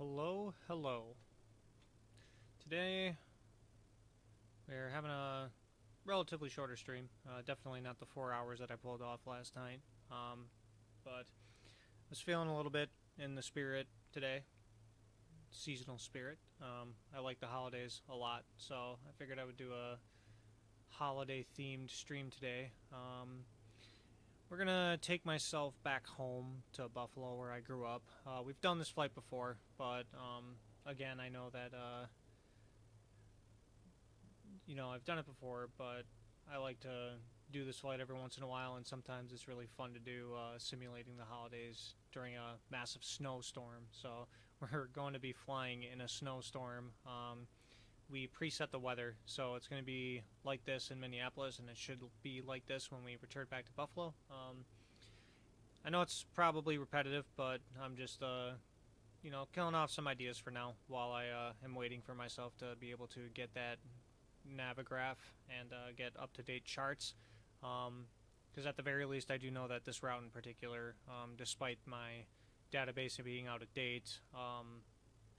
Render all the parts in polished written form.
Hello, hello. Today we're having a relatively shorter stream. Definitely not the 4 hours that I pulled off last night. But I was feeling a little bit in the spirit today, seasonal spirit. I like the holidays a lot, so I figured I would do a holiday-themed stream today. We're gonna take myself back home to Buffalo, where I grew up. We've done this flight before, but again, I know that I've done it before, but I like to do this flight every once in a while, and sometimes it's really fun to do simulating the holidays during a massive snowstorm. So we're going to be flying in a snowstorm. We preset the weather, so it's going to be like this in Minneapolis, and it should be like this when we return back to Buffalo. I know it's probably repetitive, but I'm just killing off some ideas for now while I am waiting for myself to be able to get that Navigraph and get up-to-date charts. Because at the very least, I do know that this route in particular, despite my database being out of date,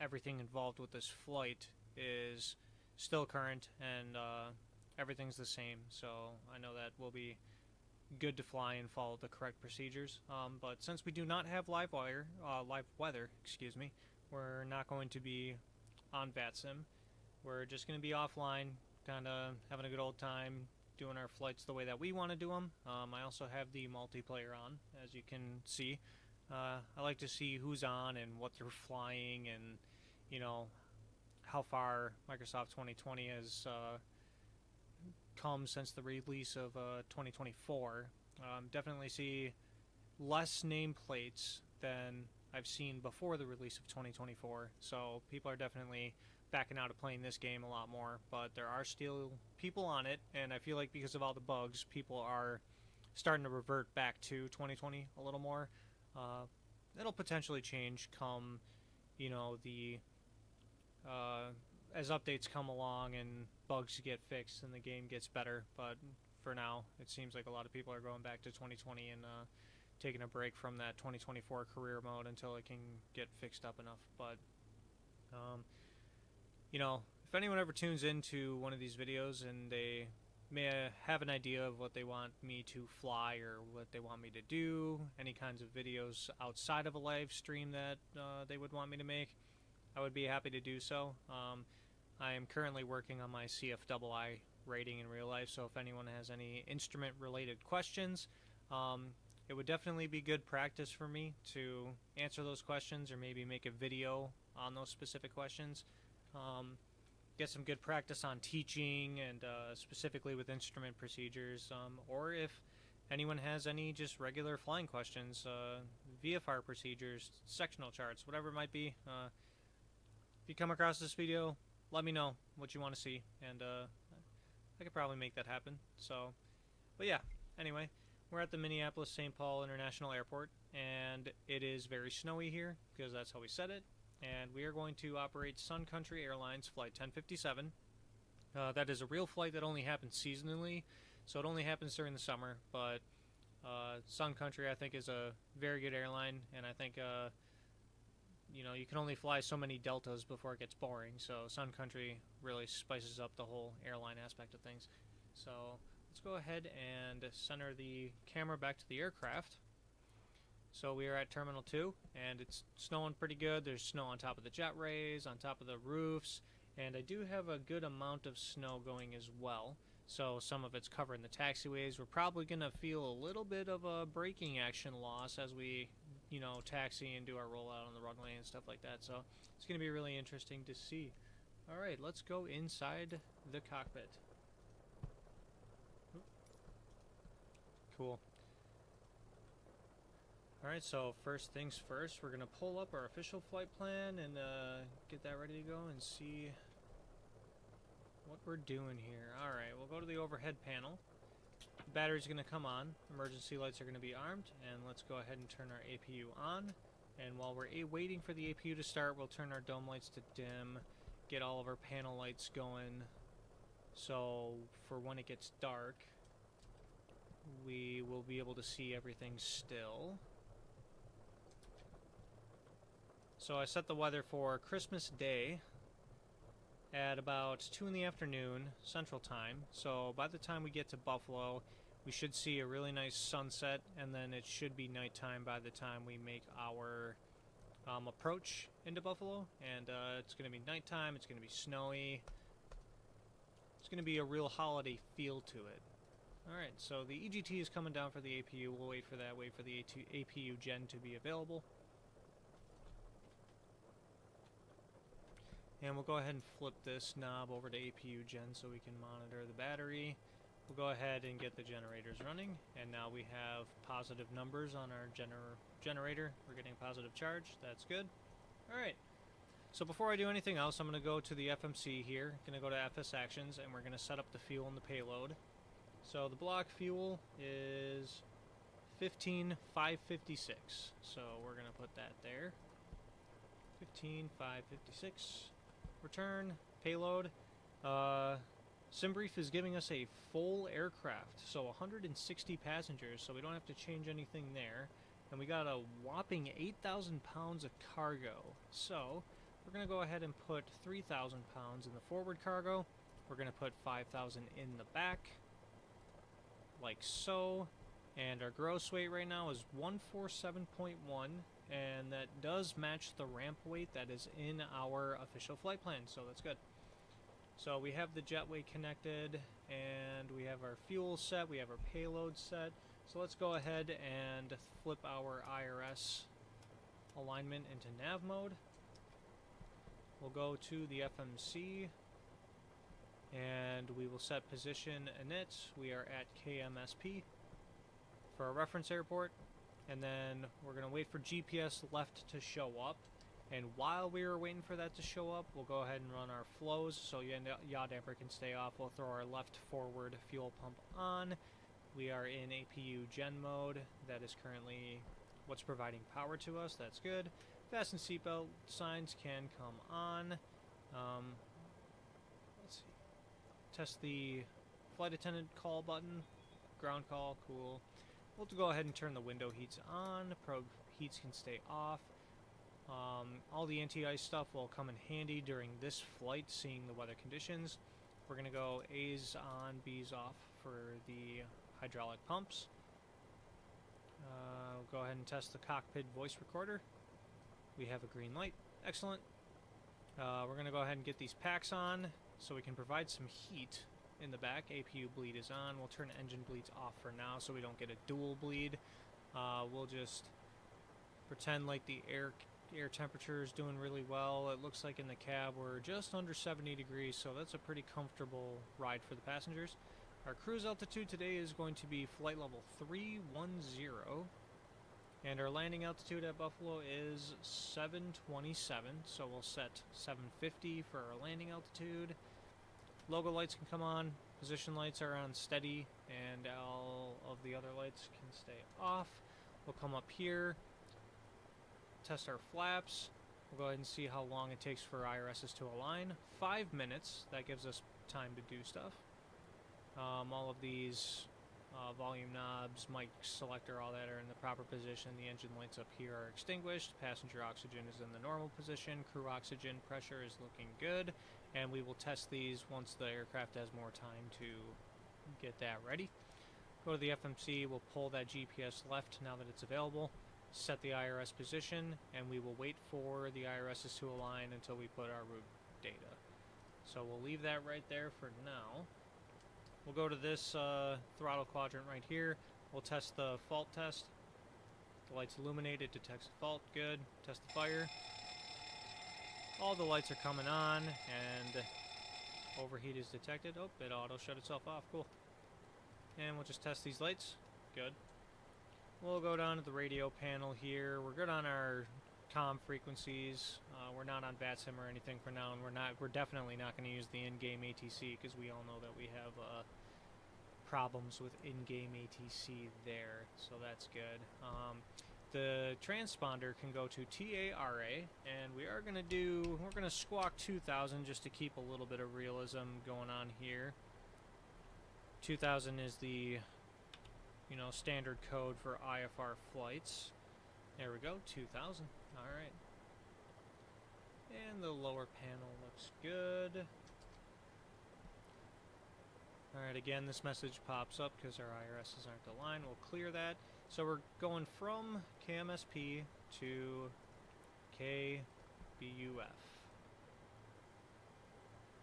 everything involved with this flight is still current, and everything's the same. So I know that will be good to fly and follow the correct procedures. But since we do not have live weather, we're not going to be on VATSIM. We're just going to be offline, kind of having a good old time, doing our flights the way that we want to do them. I also have the multiplayer on, as you can see. I like to see who's on and what they're flying, and how far Microsoft 2020 has come since the release of 2024. Definitely see less nameplates than I've seen before the release of 2024, so people are definitely backing out of playing this game a lot more, but there are still people on it, and I feel like because of all the bugs, people are starting to revert back to 2020 a little more. It'll potentially change come, the as updates come along and bugs get fixed and the game gets better, but for now, it seems like a lot of people are going back to 2020 and taking a break from that 2024 career mode until it can get fixed up enough. But if anyone ever tunes into one of these videos and they may have an idea of what they want me to fly or what they want me to do, any kinds of videos outside of a live stream that they would want me to make, I would be happy to do so. I am currently working on my CFII rating in real life, so if anyone has any instrument-related questions, it would definitely be good practice for me to answer those questions or maybe make a video on those specific questions. Get some good practice on teaching and specifically with instrument procedures, or if anyone has any just regular flying questions, VFR procedures, sectional charts, whatever it might be. If you come across this video, let me know what you want to see, and I could probably make that happen. So, but yeah, anyway, we're at the Minneapolis-St. Paul International Airport, and it is very snowy here, because that's how we set it, and we are going to operate Sun Country Airlines Flight 1057. That is a real flight that only happens seasonally, so it only happens during the summer, but Sun Country, I think, is a very good airline, and I think you can only fly so many deltas before it gets boring, so Sun Country really spices up the whole airline aspect of things. So let's go ahead and center the camera back to the aircraft. So we are at Terminal 2, and it's snowing pretty good. There's snow on top of the jet rays, on top of the roofs, and I do have a good amount of snow going as well. So some of it's covering the taxiways. We're probably going to feel a little bit of a braking action loss as we taxi and do our rollout on the runway and stuff like that. So it's going to be really interesting to see. Alright, let's go inside the cockpit. Cool. Alright, so first things first, we're going to pull up our official flight plan and get that ready to go and see what we're doing here. Alright, we'll go to the overhead panel. The battery's going to come on, emergency lights are going to be armed, and let's go ahead and turn our APU on. And while we're waiting for the APU to start, we'll turn our dome lights to dim, get all of our panel lights going, so for when it gets dark, we will be able to see everything still. So I set the weather for Christmas Day at about 2 in the afternoon Central Time. So by the time we get to Buffalo, we should see a really nice sunset, and then it should be nighttime by the time we make our approach into Buffalo. And it's going to be nighttime, it's going to be snowy. It's going to be a real holiday feel to it. Alright, so the EGT is coming down for the APU. We'll wait for that, wait for the APU gen to be available. And we'll go ahead and flip this knob over to APU gen so we can monitor the battery. We'll go ahead and get the generators running, and now we have positive numbers on our generator. We're getting a positive charge. That's good. Alright, so before I do anything else, I'm going to go to the FMC here. Going to go to FS Actions, and we're going to set up the fuel and the payload. So the block fuel is 15,556. So we're going to put that there. 15,556. Return, payload. SimBrief is giving us a full aircraft, so 160 passengers, so we don't have to change anything there. And we got a whopping 8,000 pounds of cargo. So we're going to go ahead and put 3,000 pounds in the forward cargo. We're going to put 5,000 in the back, like so. And our gross weight right now is 147.1, and that does match the ramp weight that is in our official flight plan, so that's good. So we have the jetway connected, and we have our fuel set, we have our payload set. So let's go ahead and flip our IRS alignment into nav mode. We'll go to the FMC, and we will set position init. We are at KMSP for our reference airport, and then we're going to wait for GPS left to show up. And while we are waiting for that to show up, we'll go ahead and run our flows so yaw damper can stay off. We'll throw our left forward fuel pump on. We are in APU gen mode. That is currently what's providing power to us. That's good. Fasten seatbelt signs can come on. Let's see. Test the flight attendant call button. Ground call, cool. We'll go ahead and turn the window heats on. Probe heats can stay off. All the anti-ice stuff will come in handy during this flight, seeing the weather conditions. We're going to go A's on, B's off for the hydraulic pumps. We'll go ahead and test the cockpit voice recorder. We have a green light. Excellent. We're going to go ahead and get these packs on so we can provide some heat in the back. APU bleed is on. We'll turn engine bleeds off for now so we don't get a dual bleed. We'll just pretend like the air temperature is doing really well. It looks like in the cab we're just under 70 degrees, so that's a pretty comfortable ride for the passengers. Our cruise altitude today is going to be flight level 310, and our landing altitude at Buffalo is 727, so we'll set 750 for our landing altitude. Logo lights can come on, position lights are on steady, and all of the other lights can stay off. We'll come up here, test our flaps. We'll go ahead and see how long it takes for IRSs to align. 5 minutes. That gives us time to do stuff. All of these volume knobs, mic selector, all that are in the proper position. The engine lights up here are extinguished. Passenger oxygen is in the normal position. Crew oxygen pressure is looking good. And we will test these once the aircraft has more time to get that ready. Go to the FMC. We'll pull that GPS left now that it's available. Set the IRS position, and we will wait for the IRSs to align until we put our route data. So we'll leave that right there for now. We'll go to this throttle quadrant right here. We'll test the fault test. The light's illuminated, detects a fault, good. Test the fire. All the lights are coming on, and overheat is detected. Oh, it auto shut itself off, cool. And we'll just test these lights, good. We'll go down to the radio panel here. We're good on our comm frequencies. We're not on VATSIM or anything for now, and we're definitely not going to use the in-game ATC because we all know that we have problems with in-game ATC there, so that's good. The transponder can go to TARA, and we're going to squawk 2000 just to keep a little bit of realism going on here. 2000 is the standard code for IFR flights. There we go, 2000. Alright. And the lower panel looks good. Alright, again, this message pops up because our IRSs aren't aligned. We'll clear that. So we're going from KMSP to KBUF.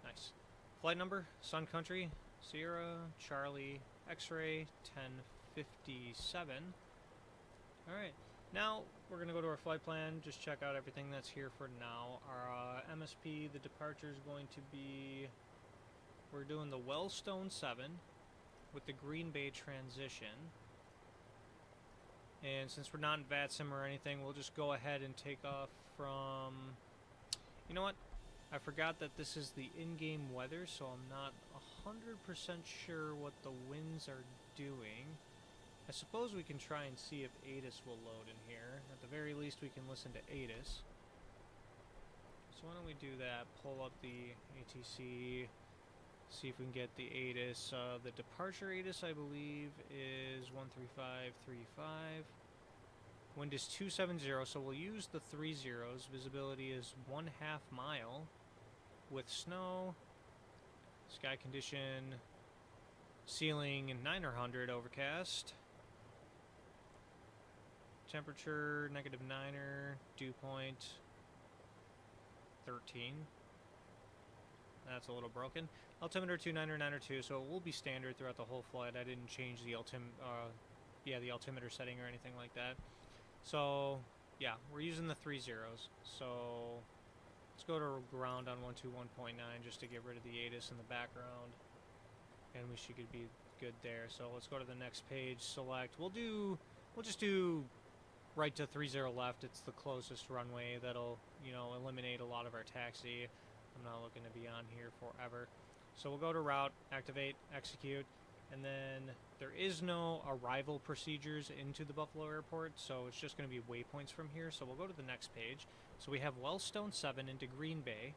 Nice. Flight number, Sun Country, Sierra, Charlie, X-Ray, 1057. Alright, now we're going to go to our flight plan, just check out everything that's here for now. Our MSP, the departure is going to be, we're doing the Wellstone 7 with the Green Bay transition. And since we're not in VATSIM or anything, we'll just go ahead and take off from, you know what? I forgot that this is the in-game weather, so I'm not 100% sure what the winds are doing. I suppose we can try and see if ATIS will load in here. At the very least, we can listen to ATIS. So why don't we do that? Pull up the ATC, see if we can get the ATIS. The departure ATIS, I believe, is 13535. Wind is 270, so we'll use the 3 zeros. Visibility is 1/2 mile with snow. Sky condition, ceiling 900 overcast. Temperature -9er, dew point 13. That's a little broken. Altimeter 29er, 9er2, so it will be standard throughout the whole flight. I didn't change the the altimeter setting or anything like that. So yeah, we're using the 3 zeros. So let's go to ground on 121.9 just to get rid of the ATIS in the background, and we should be good there. So let's go to the next page. Select. We'll just do right to 30 left. It's the closest runway. That'll, you know, eliminate a lot of our taxi. I'm not looking to be on here forever. So we'll go to route, activate, execute, and then there is no arrival procedures into the Buffalo Airport, so it's just going to be waypoints from here. So we'll go to the next page. So we have Wellstone 7 into Green Bay,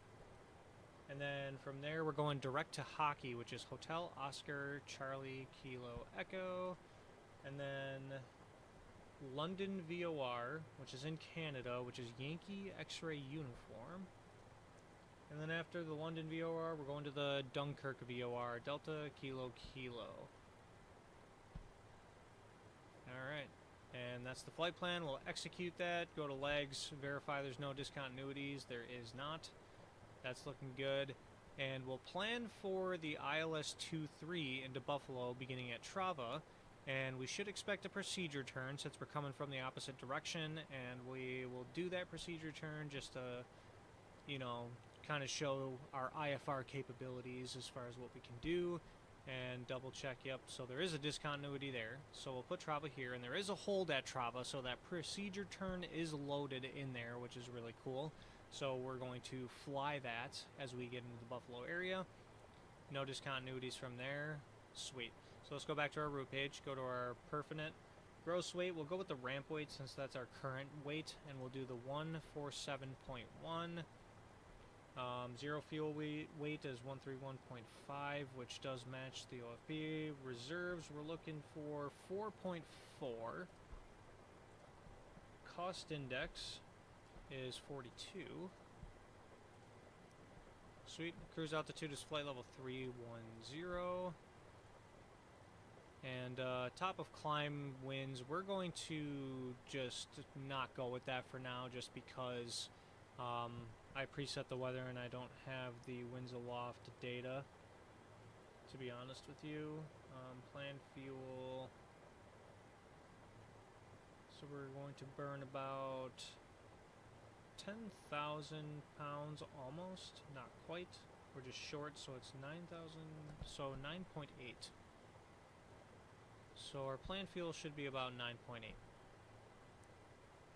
and then from there we're going direct to Hockey, which is Hotel Oscar Charlie Kilo Echo, and then London VOR, which is in Canada, which is Yankee X-Ray Uniform. And then after the London VOR, we're going to the Dunkirk VOR, Delta Kilo Kilo. Alright, and that's the flight plan. We'll execute that, go to legs, verify there's no discontinuities. There is not. That's looking good. And we'll plan for the ILS 23 into Buffalo beginning at Trava. And we should expect a procedure turn since we're coming from the opposite direction. And we will do that procedure turn just to, you know, kind of show our IFR capabilities as far as what we can do, and double check. Yep, so there is a discontinuity there, so we'll put Trava here, and there is a hold at Trava, so that procedure turn is loaded in there, which is really cool. So we're going to fly that as we get into the Buffalo area. No discontinuities from there. Sweet. So let's go back to our route page, go to our perfinet gross weight. We'll go with the ramp weight since that's our current weight, and we'll do the 147.1. Zero fuel weight is 131.5, which does match the OFB. Reserves, we're looking for 4.4. Cost index is 42. Sweet. Cruise altitude is flight level 310. And top of climb winds, we're going to just not go with that for now, just because I preset the weather and I don't have the winds aloft data, to be honest with you. Planned fuel. So we're going to burn about 10,000 pounds almost. Not quite. We're just short, so it's 9,000. So 9.8. So our planned fuel should be about 9.8.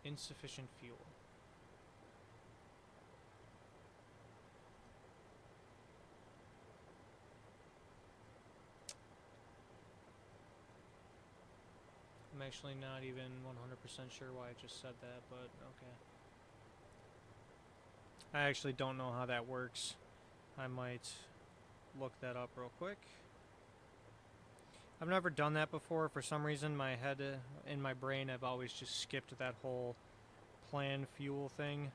Insufficient fuel. I'm actually not even 100% sure why I just said that, but okay. I actually don't know how that works. I might look that up real quick. I've never done that before. For some reason, my head, in my brain, I've always just skipped that whole plan fuel thing.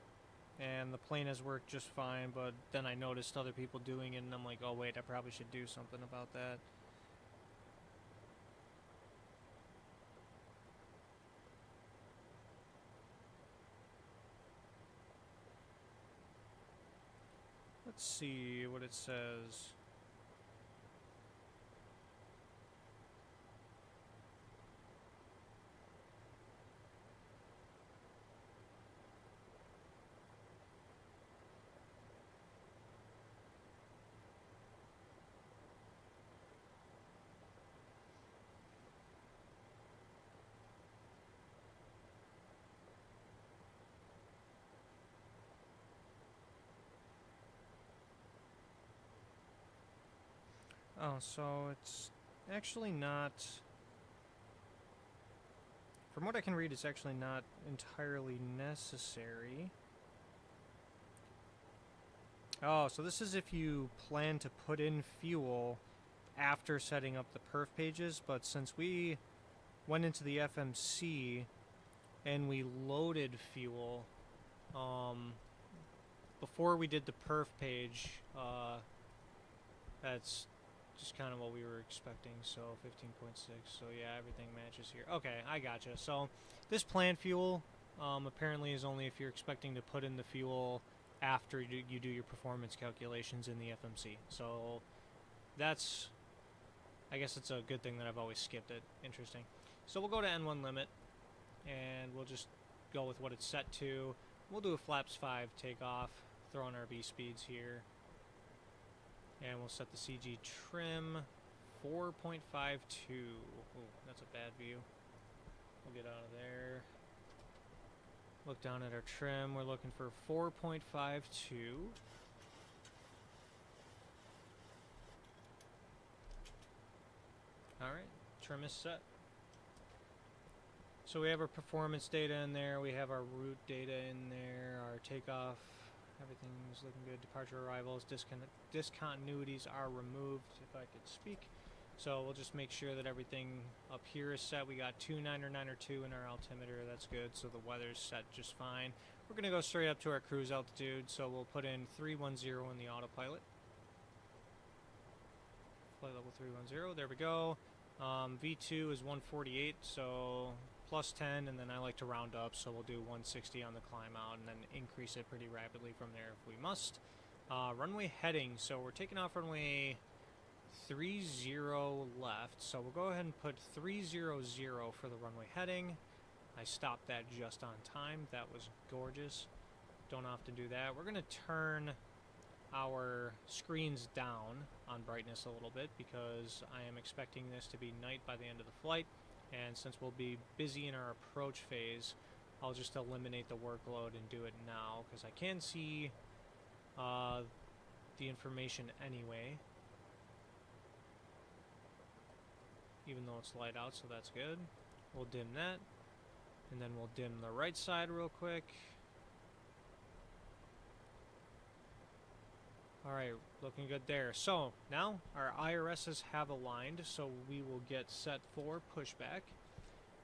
and the plane has worked just fine, but then I noticed other people doing it, and I'm like, oh wait, I probably should do something about that. Let's see what it says. Oh, so it's actually not... From what I can read, it's actually not entirely necessary. Oh, so this is if you plan to put in fuel after setting up the perf pages, but since we went into the FMC and we loaded fuel before we did the perf page, that's just kind of what we were expecting. So 15.6, so yeah, everything matches here. Okay, I gotcha. So this plant fuel apparently is only if you're expecting to put in the fuel after you do your performance calculations in the FMC. So that's, I guess it's a good thing that I've always skipped it. Interesting. So we'll go to N1 limit, and we'll just go with what it's set to. We'll do a flaps 5 takeoff, throw in our V speeds here, and we'll set the CG trim 4.52. Ooh, that's a bad view. We'll get out of there. Look down at our trim. We're looking for 4.52. Alright, trim is set. So we have our performance data in there, we have our route data in there, our takeoff, everything's looking good. Departure arrivals, discontinuities are removed, if I could speak. So we'll just make sure that everything up here is set. We got 2 9 or 2 in our altimeter, that's good. So the weather's set just fine. We're going to go straight up to our cruise altitude, so we'll put in 310 in the autopilot. Flight level 310, there we go. V2 is 148, so plus 10, and then I like to round up, so we'll do 160 on the climb out and then increase it pretty rapidly from there if we must. Runway heading, so we're taking off runway 30 left, so we'll go ahead and put 300 for the runway heading. I stopped that just on time. That was gorgeous. Don't often do that. We're going to turn our screens down on brightness a little bit because I am expecting this to be night by the end of the flight, and since we'll be busy in our approach phase, I'll just eliminate the workload and do it now because I can see the information anyway, even though it's light out, so that's good. We'll dim that, and then we'll dim the right side real quick. Alright, looking good there. So, now our IRSs have aligned, so we will get set for pushback.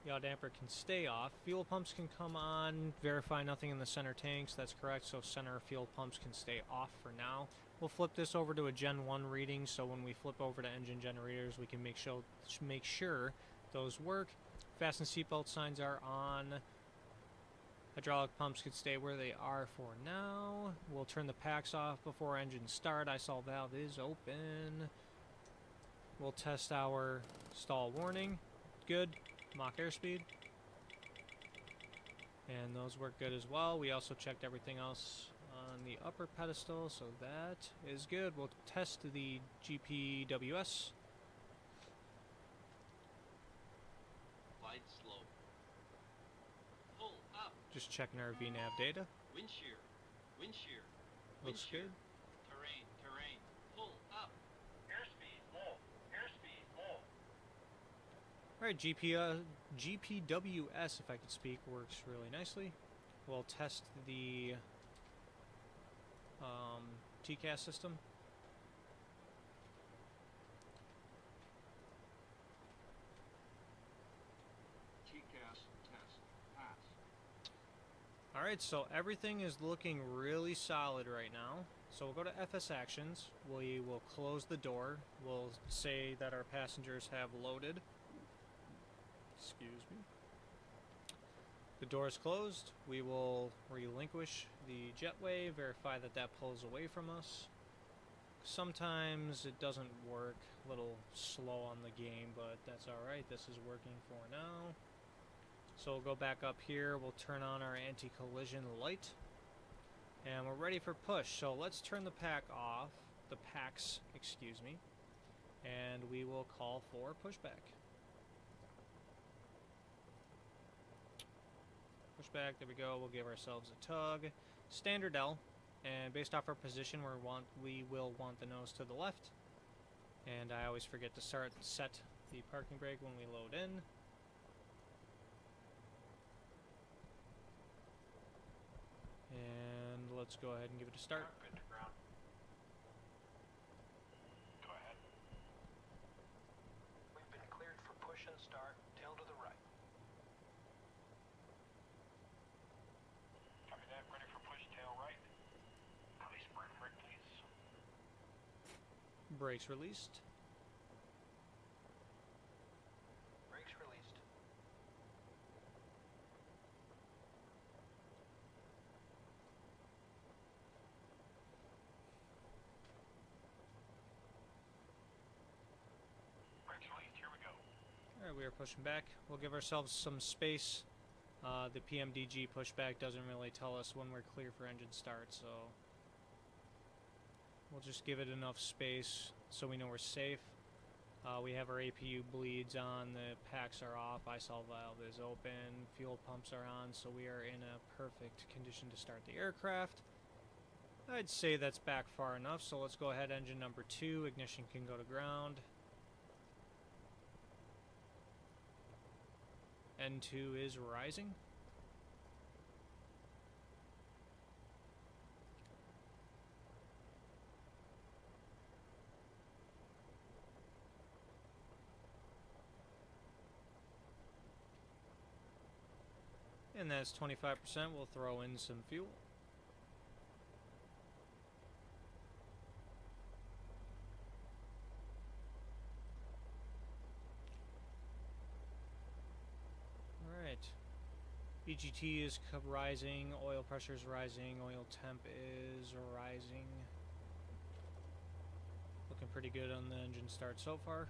Yaw damper can stay off. Fuel pumps can come on. Verify nothing in the center tanks, that's correct, so center fuel pumps can stay off for now. We'll flip this over to a Gen 1 reading, so when we flip over to engine generators, we can make sure those work. Fasten seatbelt signs are on. Hydraulic pumps could stay where they are for now. We'll turn the packs off before engines start. ISOL valve is open. We'll test our stall warning. Good. Mach airspeed. And those work good as well. We also checked everything else on the upper pedestal, so that is good. We'll test the GPWS. Just checking our VNAV data. Wind shear. Looks good. Terrain. Pull up. Airspeed low. Alright, GPWS, if I could speak, works really nicely. We'll test the TCAS system. Alright, so everything is looking really solid right now. So we'll go to FS Actions. We will close the door. We'll say that our passengers have loaded. Excuse me. The door is closed. We will relinquish the jetway, verify that that pulls away from us. Sometimes it doesn't work, a little slow on the game, but that's alright. This is working for now. So we'll go back up here, we'll turn on our anti-collision light, and we're ready for push. So let's turn the packs, excuse me, and we will call for pushback. Pushback, there we go, we'll give ourselves a tug. Standard L, and based off our position, we will want the nose to the left. And I always forget to set the parking brake when we load in. And let's go ahead and give it a start. Good to ground. Go ahead. We've been cleared for push and start, tail to the right. Copy that. Ready for push, tail right. Release brake, please. Brakes released. Brakes released. Brakes released. Here we go. Alright, we are pushing back. We'll give ourselves some space. The PMDG pushback doesn't really tell us when we're clear for engine start, so we'll just give it enough space so we know we're safe. We have our APU bleeds on, the packs are off, ISOL valve is open, fuel pumps are on, so we are in a perfect condition to start the aircraft. I'd say that's back far enough, so let's go ahead, engine number 2, ignition can go to ground. N2 is rising. And that's 25%. We'll throw in some fuel. Alright. EGT is rising, oil pressure is rising, oil temp is rising. Looking pretty good on the engine start so far.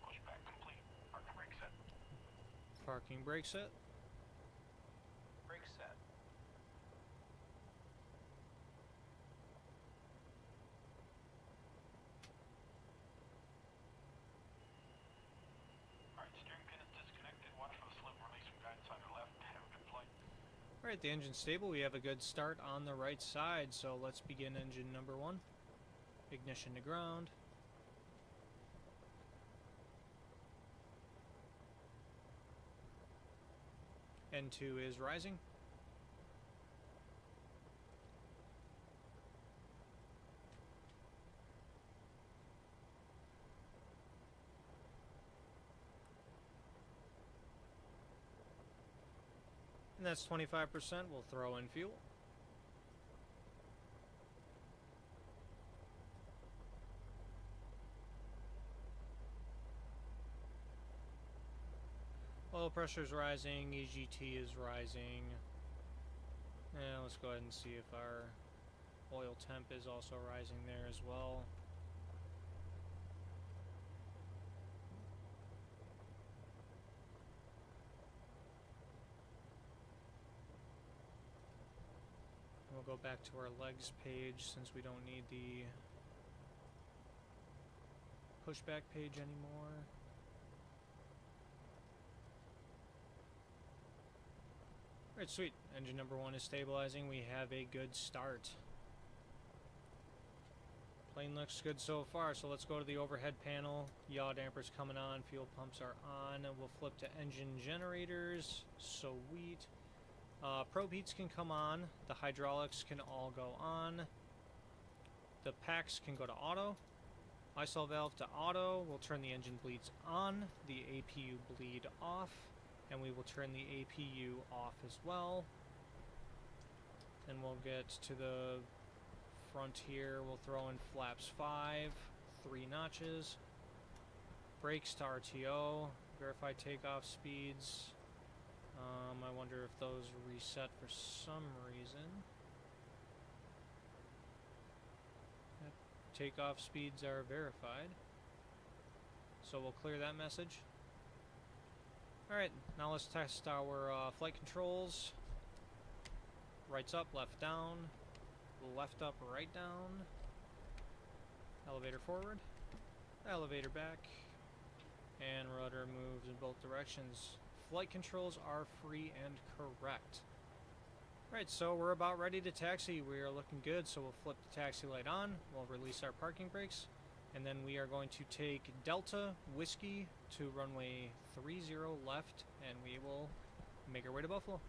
Pushback complete. Parking brake set. Parking brake set. Brake set. Alright, steering pin is disconnected. Watch for the slip release from guidance on your left. Have a good flight. Alright, the engine's stable. We have a good start on the right side, so let's begin engine number 1. Ignition to ground. N2 is rising. And that's 25%. We'll throw in fuel. Oil pressure is rising, EGT is rising. And let's go ahead and see if our oil temp is also rising there as well. We'll go back to our legs page since we don't need the pushback page anymore. Alright, sweet. Engine number 1 is stabilizing. We have a good start. Plane looks good so far, so let's go to the overhead panel. Yaw dampers coming on, fuel pumps are on, and we'll flip to engine generators. Sweet. Probe heats can come on. The hydraulics can all go on. The packs can go to auto. ISOL valve to auto. We'll turn the engine bleeds on. The APU bleed off. and we will turn the APU off as well. Then we'll get to the front here. We'll throw in flaps 5, 3 notches, brakes to RTO, verify takeoff speeds. I wonder if those reset for some reason. Yep. Takeoff speeds are verified. So we'll clear that message. Alright, now let's test our flight controls. Right's up, left down, left up, right down, elevator forward, elevator back, and rudder moves in both directions. Flight controls are free and correct. Right, so we're about ready to taxi. We are looking good, so we'll flip the taxi light on, we'll release our parking brakes, and then we are going to take Delta Whiskey to runway 30 left, and we will make our way to Buffalo.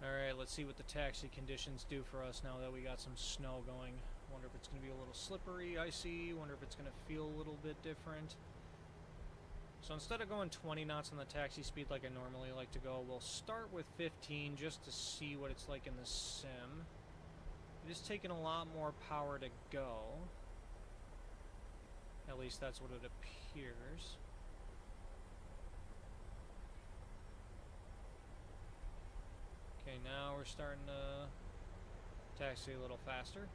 Alright, let's see what the taxi conditions do for us now that we got some snow going. Wonder if it's going to be a little slippery, icy, wonder if it's going to feel a little bit different. So instead of going 20 knots on the taxi speed like I normally like to go, we'll start with 15 just to see what it's like in the sim. It is taking a lot more power to go. At least that's what it appears. Okay, now we're starting to taxi a little faster.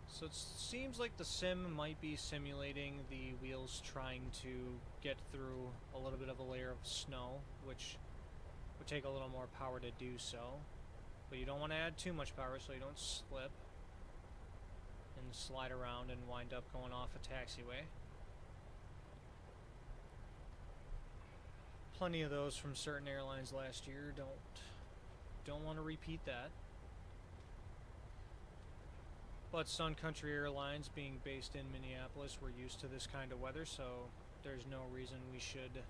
So it seems like the sim might be simulating the wheels trying to get through a little bit of a layer of snow, which would take a little more power to do so. But you don't want to add too much power so you don't slip and slide around and wind up going off a taxiway. Plenty of those from certain airlines last year. Don't want to repeat that. But Sun Country Airlines, being based in Minneapolis, we're used to this kind of weather, so there's no reason we should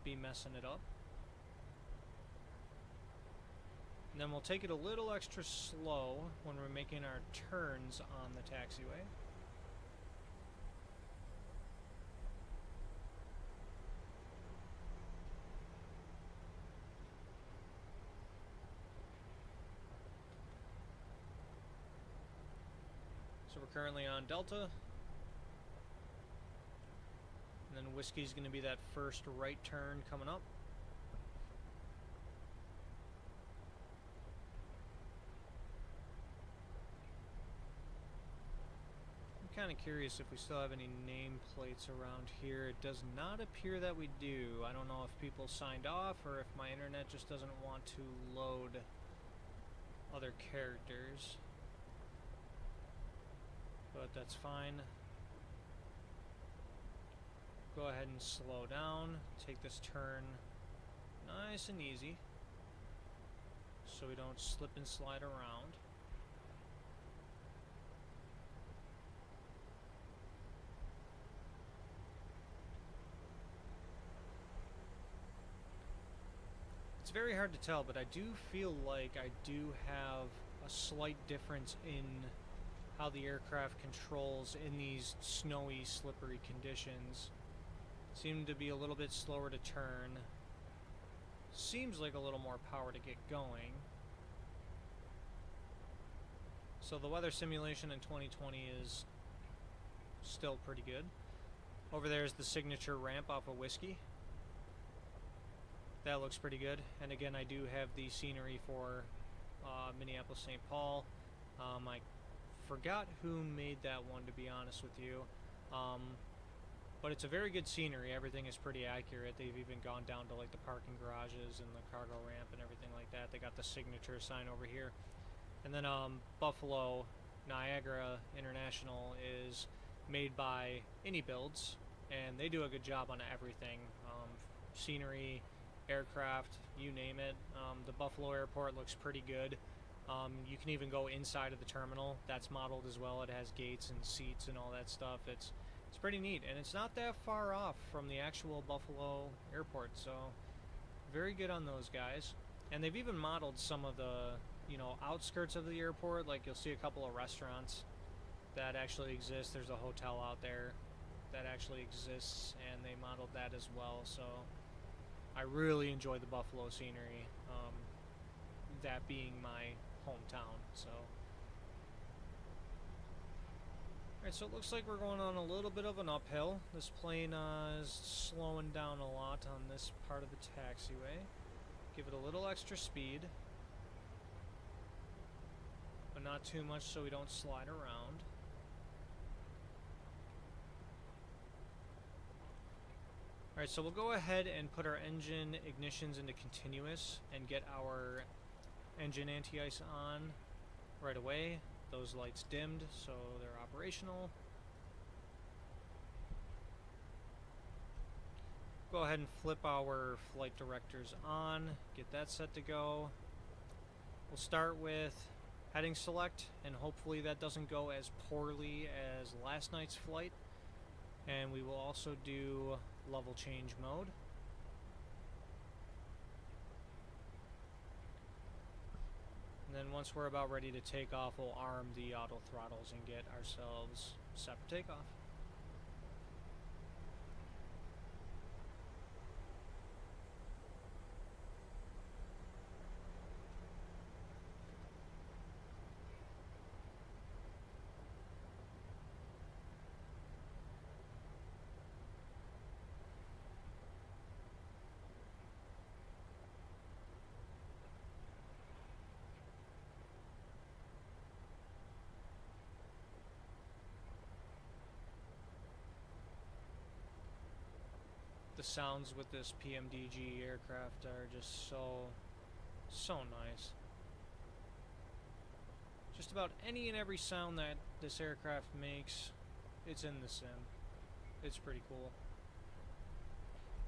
be messing it up. And then we'll take it a little extra slow when we're making our turns on the taxiway. So we're currently on Delta, and then Whiskey's going to be that first right turn coming up. I'm kind of curious if we still have any nameplates around here. It does not appear that we do. I don't know if people signed off or if my internet just doesn't want to load other characters. But that's fine. Go ahead and slow down. Take this turn nice and easy so we don't slip and slide around. It's very hard to tell, but I do feel like I do have a slight difference in how the aircraft controls in these snowy, slippery conditions. Seem to be a little bit slower to turn. Seems like a little more power to get going. So the weather simulation in 2020 is still pretty good. Over there is the signature ramp off of Whiskey. That looks pretty good. And again, I do have the scenery for Minneapolis-St. Paul. I forgot who made that one, to be honest with you. But it's a very good scenery. Everything is pretty accurate. They've even gone down to like the parking garages and the cargo ramp and everything like that. They got the signature sign over here. And then Buffalo Niagara International is made by Any Builds, and they do a good job on everything. Scenery, aircraft, you name it. The Buffalo airport looks pretty good. You can even go inside of the terminal. That's modeled as well. It has gates and seats and all that stuff. It's pretty neat, and it's not that far off from the actual Buffalo airport, so Very good on those guys. And they've even modeled some of the, you know, outskirts of the airport. Like you'll see a couple of restaurants that actually exist. There's a hotel out there that actually exists, and they modeled that as well. So I really enjoy the Buffalo scenery, that being my hometown. So alright, so it looks like we're going on a little bit of an uphill. This plane is slowing down a lot on this part of the taxiway. Give it a little extra speed, but not too much so we don't slide around. Alright, so we'll go ahead and put our engine ignitions into continuous and get our engine anti-ice on right away. Those lights dimmed, so they're operational. Go ahead and flip our flight directors on, get that set to go. We'll start with heading select, and hopefully that doesn't go as poorly as last night's flight. And we will also do level change mode. And then once we're about ready to take off, we'll arm the auto throttles and get ourselves set for takeoff. The sounds with this PMDG aircraft are just so nice. Just about any and every sound that this aircraft makes, it's in the sim. It's pretty cool.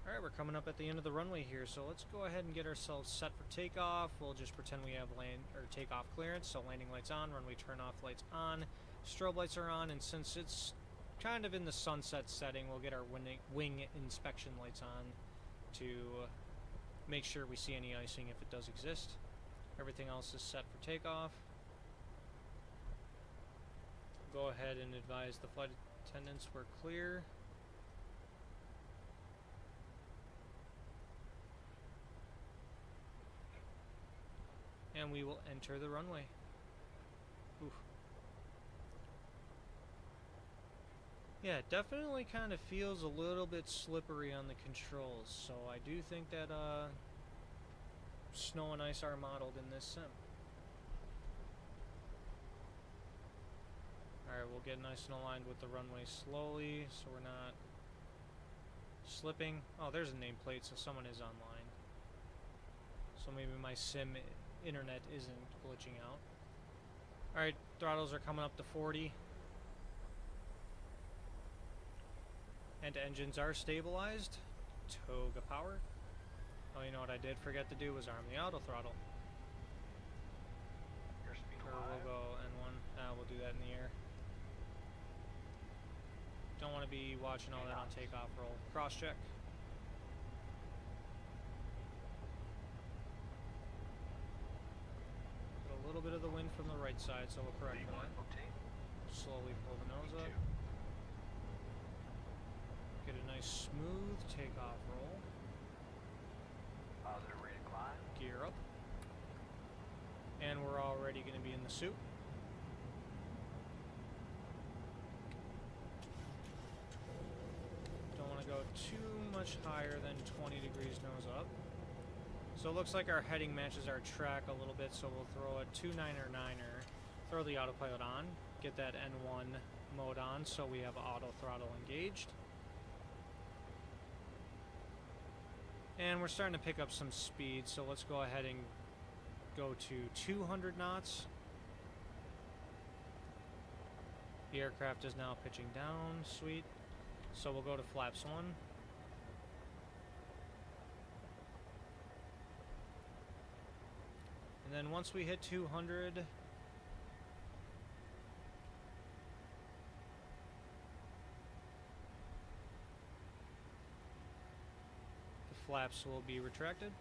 Alright, we're coming up at the end of the runway here, so let's go ahead and get ourselves set for takeoff. We'll just pretend we have takeoff clearance, so landing lights on, runway turn off lights on, strobe lights are on, and since it's kind of in the sunset setting, we'll get our wing inspection lights on to make sure we see any icing if it does exist. Everything else is set for takeoff. Go ahead and advise the flight attendants we're clear. And we will enter the runway. Oof. Yeah, it definitely kind of feels a little bit slippery on the controls, so I do think that snow and ice are modeled in this sim. Alright, we'll get nice and aligned with the runway slowly, so we're not slipping. Oh, there's a nameplate, so someone is online. So maybe my sim internet isn't glitching out. Alright, throttles are coming up to 40. And engines are stabilized. Toga power. Oh, you know what I did forget to do was arm the auto throttle. Airspeed Or we'll go N1. We'll do that in the air. Don't want to be watching all that on takeoff roll. Cross check. Get a little bit of the wind from the right side, so we'll correct that. Slowly pull the nose up. Get a nice smooth takeoff roll. Positive rate of climb. Gear up. And we're already going to be in the soup. Don't want to go too much higher than 20 degrees nose up. So it looks like our heading matches our track a little bit, so we'll throw a 29er, throw the autopilot on, get that N1 mode on so we have auto throttle engaged. And we're starting to pick up some speed, so let's go ahead and go to 200 knots. The aircraft is now pitching down, sweet. So we'll go to flaps 1. And then once we hit 200, the flaps will be retracted.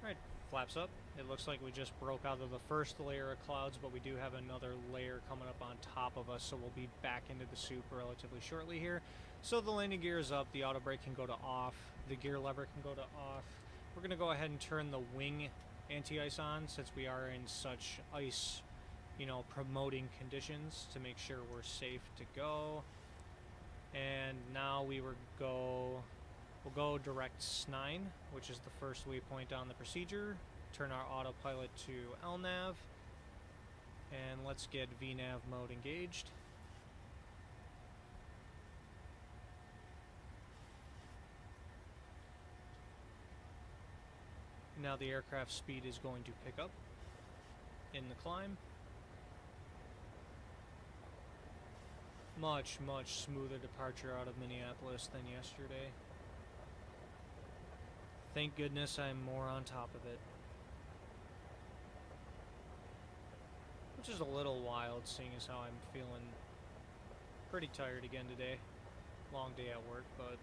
Alright, flaps up. It looks like we just broke out of the first layer of clouds, but we do have another layer coming up on top of us, so we'll be back into the soup relatively shortly here. So the landing gear is up, the auto brake can go to off, the gear lever can go to off. We're going to go ahead and turn the wing anti-ice on since we are in such ice, you know, promoting conditions to make sure we're safe to go. And now we'll go direct S9, which is the first waypoint on the procedure. Turn our autopilot to LNAV, and let's get VNAV mode engaged. Now the aircraft speed is going to pick up in the climb. Much, much smoother departure out of Minneapolis than yesterday. Thank goodness I'm more on top of it. Which is a little wild, seeing as how I'm feeling pretty tired again today. Long day at work, but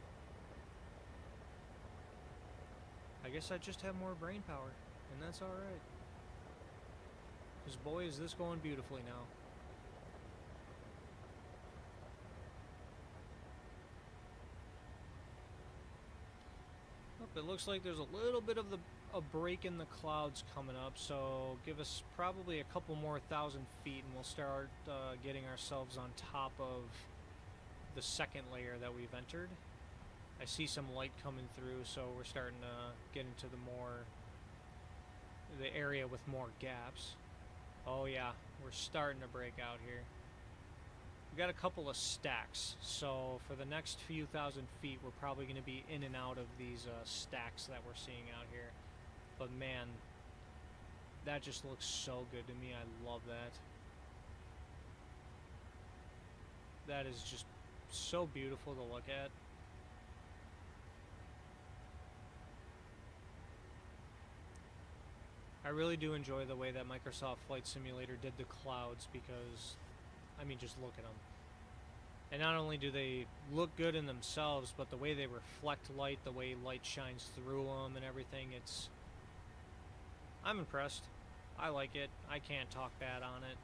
I guess I just have more brain power, and that's alright. Because boy, is this going beautifully now. It looks like there's a little bit of a break in the clouds coming up, so give us probably a couple more 1,000 feet and we'll start getting ourselves on top of the second layer that we've entered. I see some light coming through, so we're starting to get into the area with more gaps. Oh yeah, we're starting to break out here. We got a couple of stacks, so for the next few 1,000 feet we're probably going to be in and out of these stacks that we're seeing out here. But man, that just looks so good to me. I love that. That is just so beautiful to look at. I really do enjoy the way that Microsoft Flight Simulator did the clouds because, I mean, just look at them. And not only do they look good in themselves, but the way they reflect light, the way light shines through them and everything, I'm impressed. I like it. I can't talk bad on it.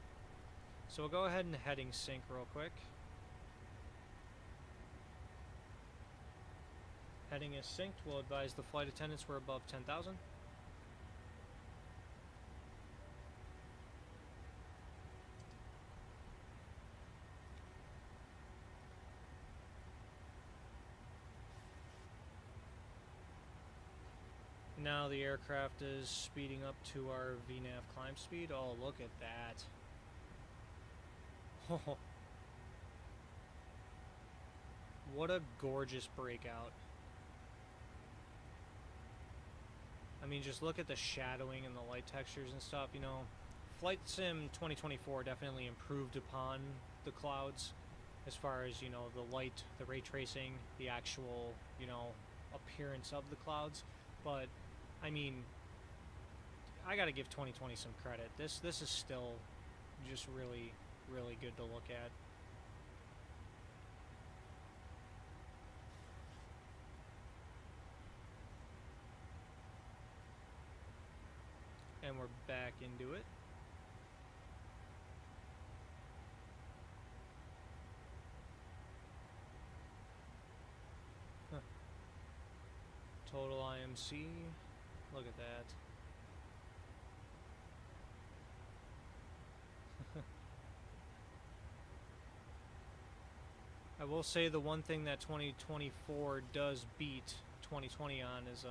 So we'll go ahead and heading sync real quick. Heading is synced. We'll advise the flight attendants we're above 10,000. Now the aircraft is speeding up to our VNAV climb speed. Oh, look at that. Oh, what a gorgeous breakout. I mean, just look at the shadowing and the light textures and stuff. You know, Flight Sim 2024 definitely improved upon the clouds as far as, you know, the light, the ray tracing, the actual, you know, appearance of the clouds. But I mean, I gotta give 2020 some credit. This is still just really, really good to look at. And we're back into it. Huh. Total IMC. Look at that. I will say the one thing that 2024 does beat 2020 on is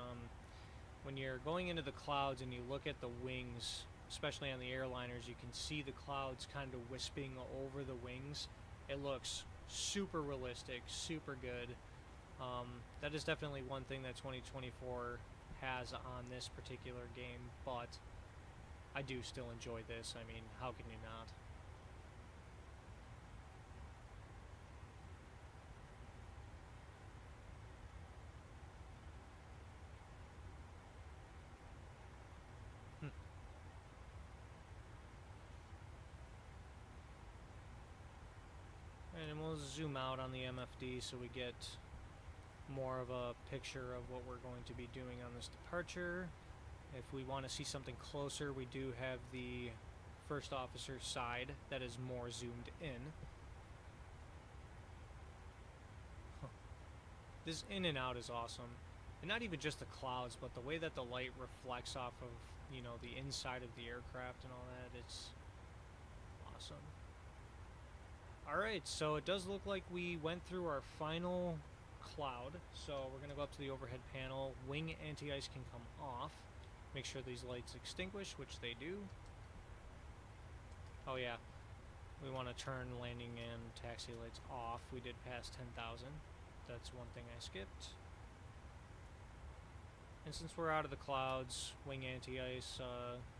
when you're going into the clouds and you look at the wings, especially on the airliners, you can see the clouds kind of wisping over the wings. It looks super realistic, super good. That is definitely one thing that 2024 has on this particular game, but I do still enjoy this. I mean, how can you not? And we'll zoom out on the MFD so we get more of a picture of what we're going to be doing on this departure. If we want to see something closer, we do have the first officer side that is more zoomed in. Huh. This in and out is awesome. And not even just the clouds, but the way that the light reflects off of, you know, the inside of the aircraft and all that, it's awesome. Alright, so it does look like we went through our final cloud. So we're going to go up to the overhead panel. Wing anti-ice can come off. Make sure these lights extinguish, which they do. Oh yeah, we want to turn landing and taxi lights off. We did pass 10,000. That's one thing I skipped. And since we're out of the clouds, wing anti-ice,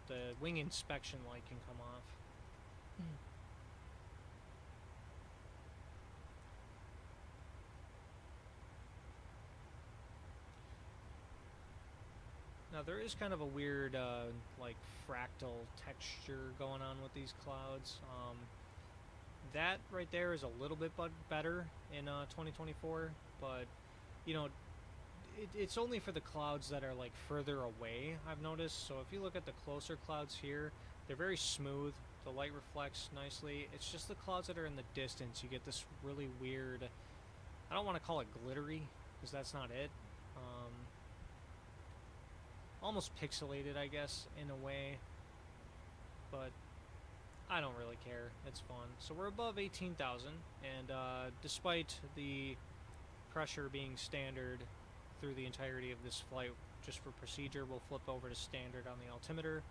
the wing inspection light can come off. Now there is kind of a weird, like fractal texture going on with these clouds. That right there is a little bit better in 2024, but you know, it's only for the clouds that are like further away, I've noticed. So if you look at the closer clouds here, they're very smooth. The light reflects nicely. It's just the clouds that are in the distance, you get this really weird, I don't want to call it glittery, because that's not it. Almost pixelated, I guess, in a way, but I don't really care. It's fun. So we're above 18,000, and despite the pressure being standard through the entirety of this flight, just for procedure, we'll flip over to standard on the altimeter.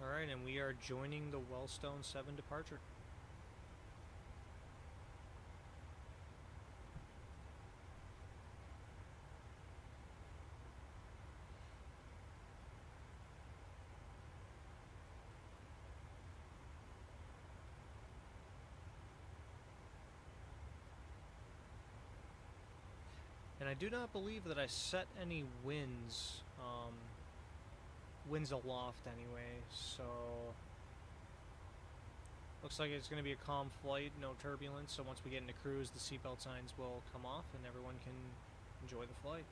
Alright, and we are joining the Wellstone 7 departure. And I do not believe that I set any winds, winds aloft anyway, so looks like it's going to be a calm flight, no turbulence. So once we get into cruise, the seatbelt signs will come off and everyone can enjoy the flight.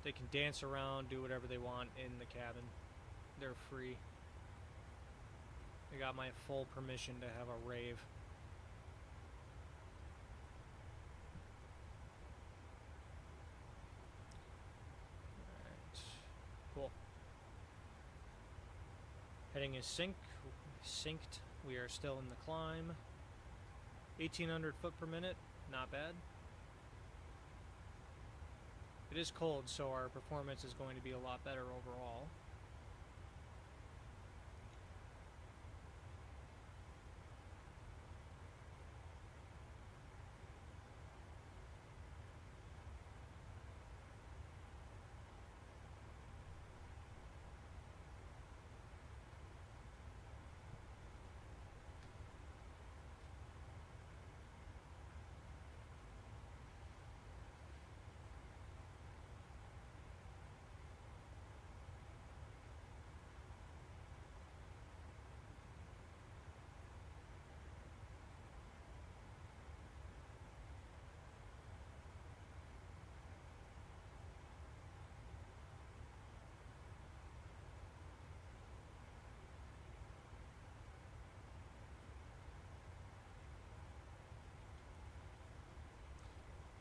They can dance around, do whatever they want in the cabin. They're free. They got my full permission to have a rave. Cool. Heading is synced. We are still in the climb. 1,800 foot per minute, not bad. It is cold, so our performance is going to be a lot better overall.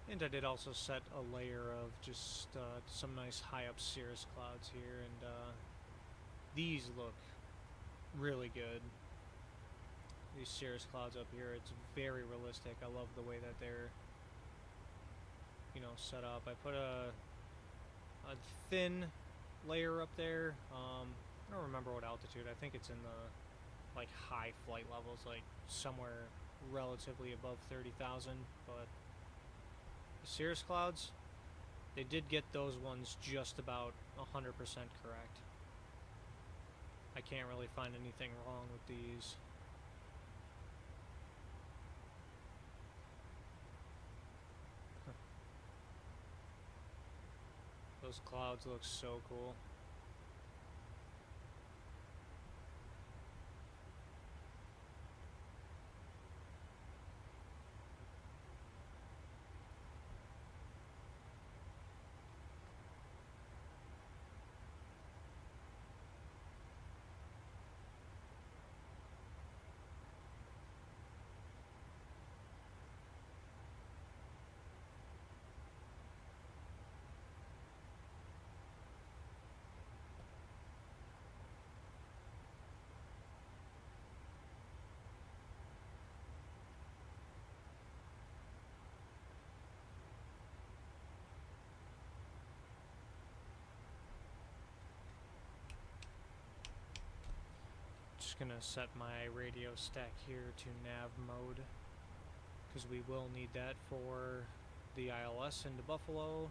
And I did also set a layer of just some nice high up cirrus clouds here, and these look really good. These cirrus clouds up here, it's very realistic. I love the way that they're, you know, set up. I put a thin layer up there. I don't remember what altitude. I think it's in the like high flight levels, like somewhere relatively above 30,000, but cirrus clouds, they did get those ones just about 100% correct. I can't really find anything wrong with these. Those clouds look so cool. just gonna set my radio stack here to nav mode, because we will need that for the ILS into Buffalo.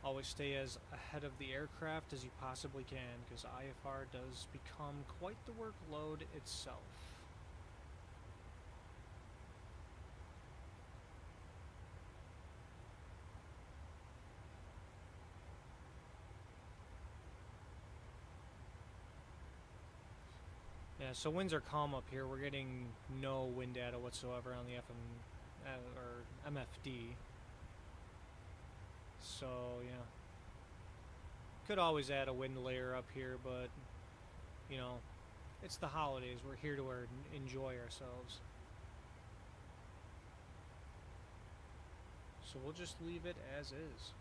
Always stay as ahead of the aircraft as you possibly can, because IFR does become quite the workload itself. Yeah, so winds are calm up here. We're getting no wind data whatsoever on the or MFD. So, yeah. Could always add a wind layer up here, but, you know, it's the holidays. We're here to enjoy ourselves. So we'll just leave it as is.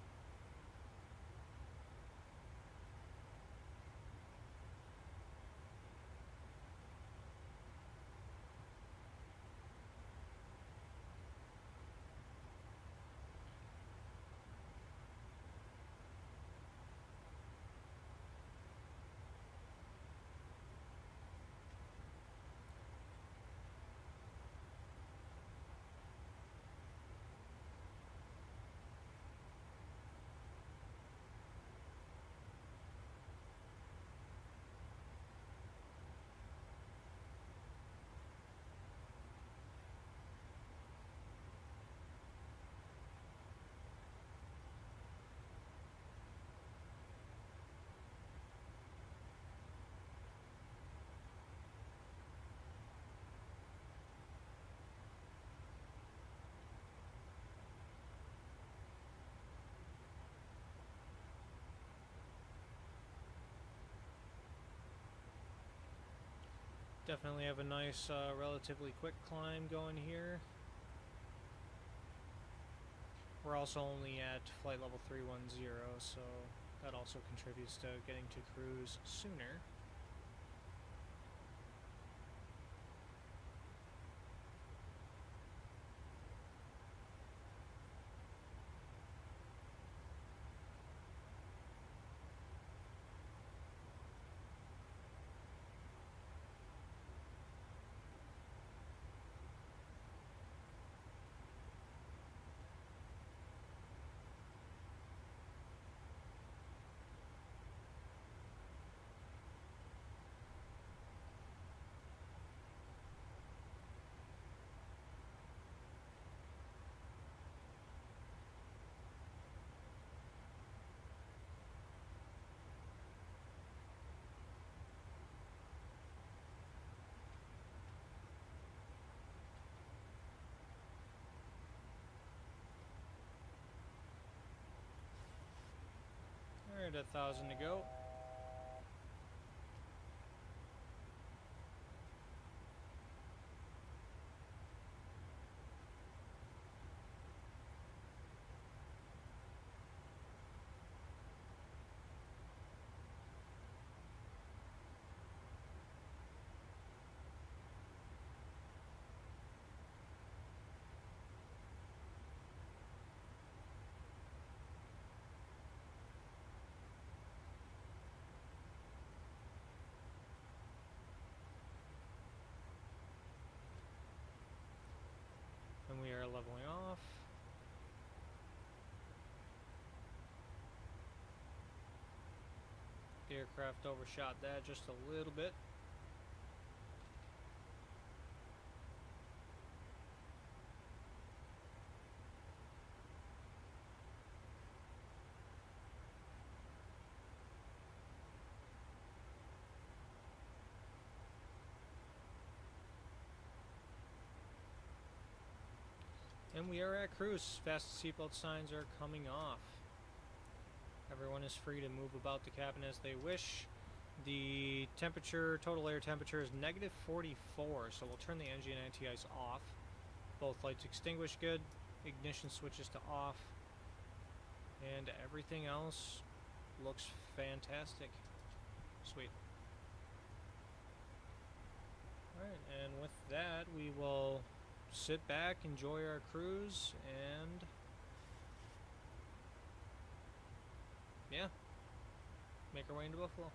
Definitely have a nice, relatively quick climb going here. We're also only at flight level 310, so that also contributes to getting to cruise sooner. Alright, 1,000 to go. And we are leveling off. The aircraft overshot that just a little bit. And we are at cruise. Fastest seatbelt signs are coming off. Everyone is free to move about the cabin as they wish. The temperature, total air temperature, is negative 44, so we'll turn the engine anti-ice off. Both lights extinguished good. Ignition switches to off. And everything else looks fantastic. Sweet. Alright, and with that, we will sit back, enjoy our cruise, and make our way into Buffalo.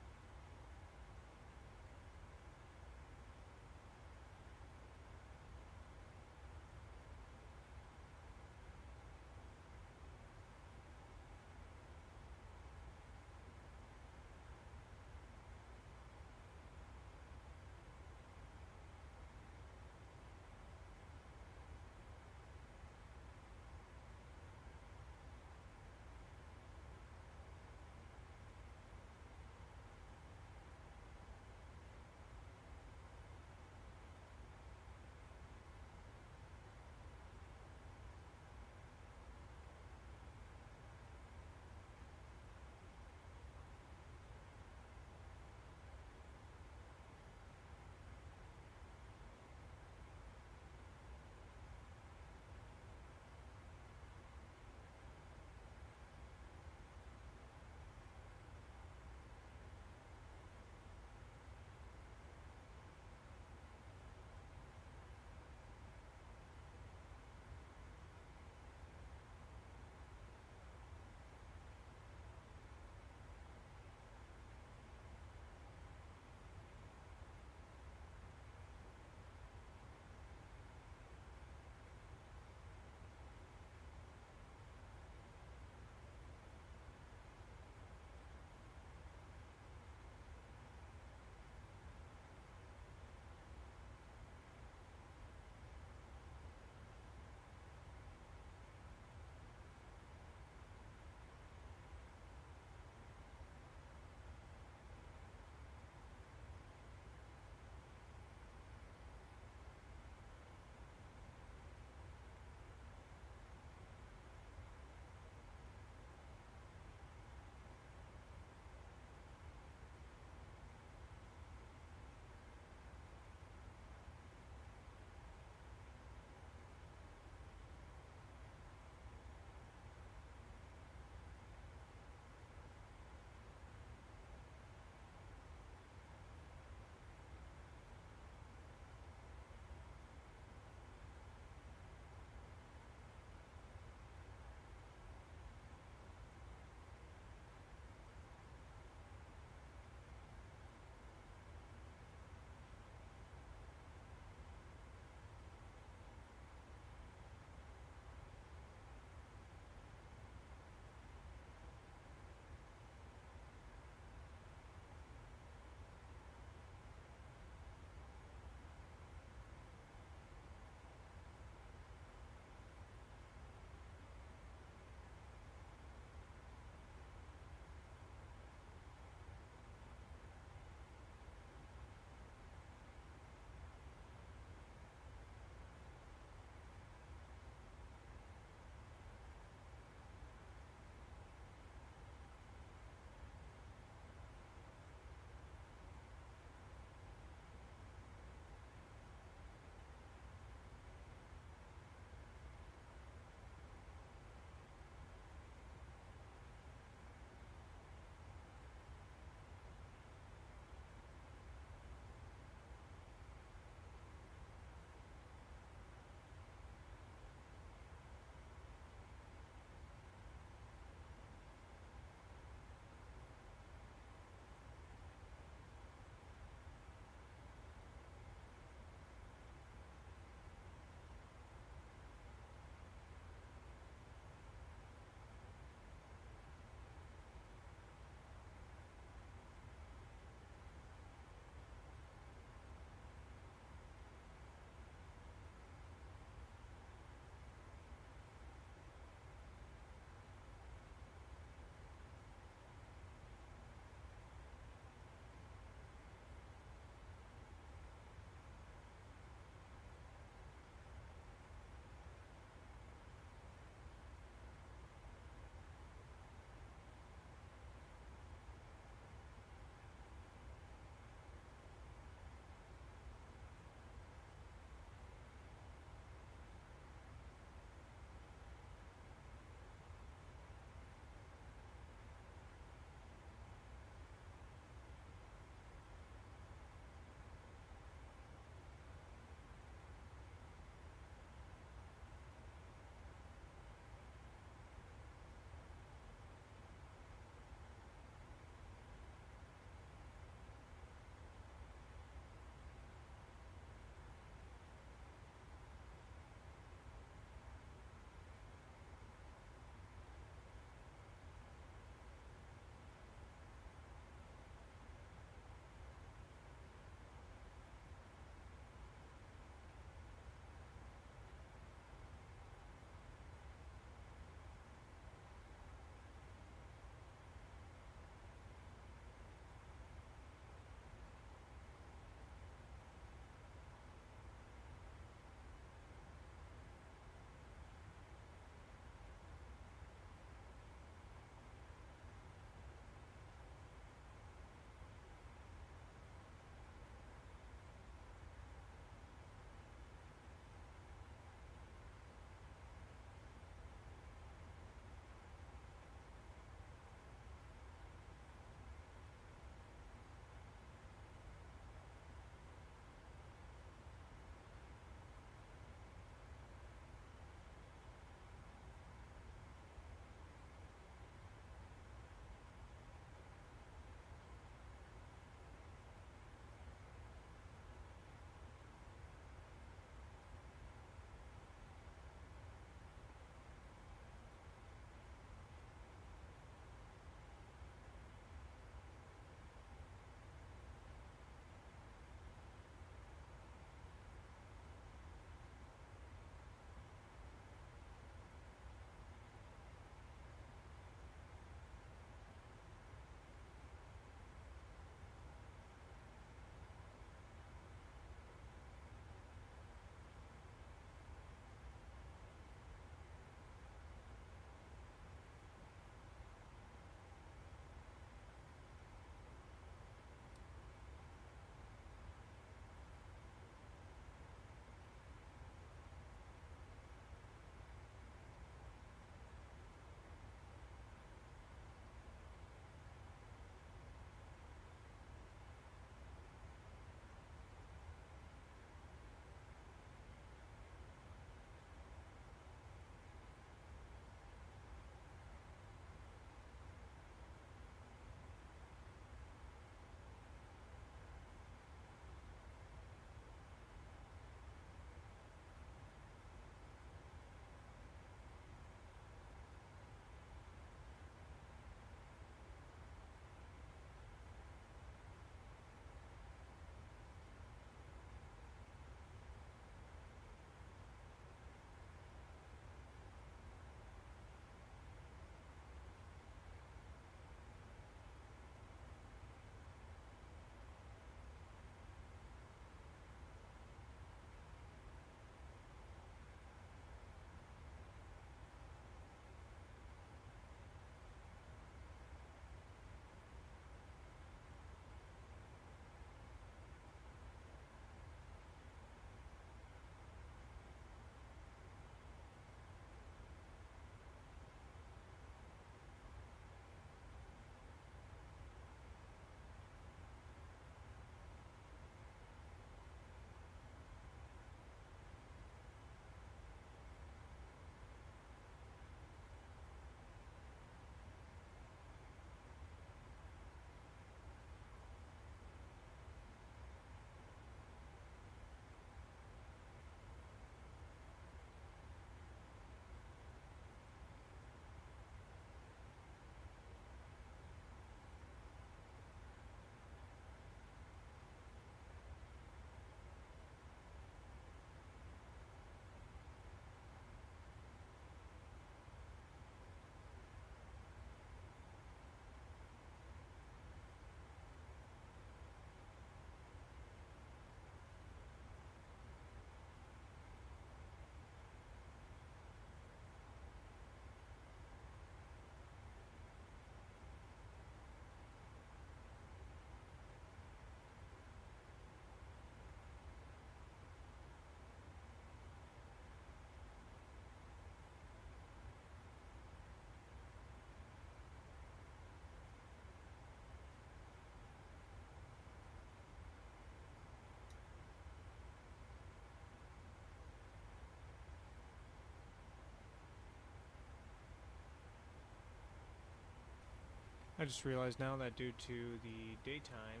I just realized now that due to the daytime,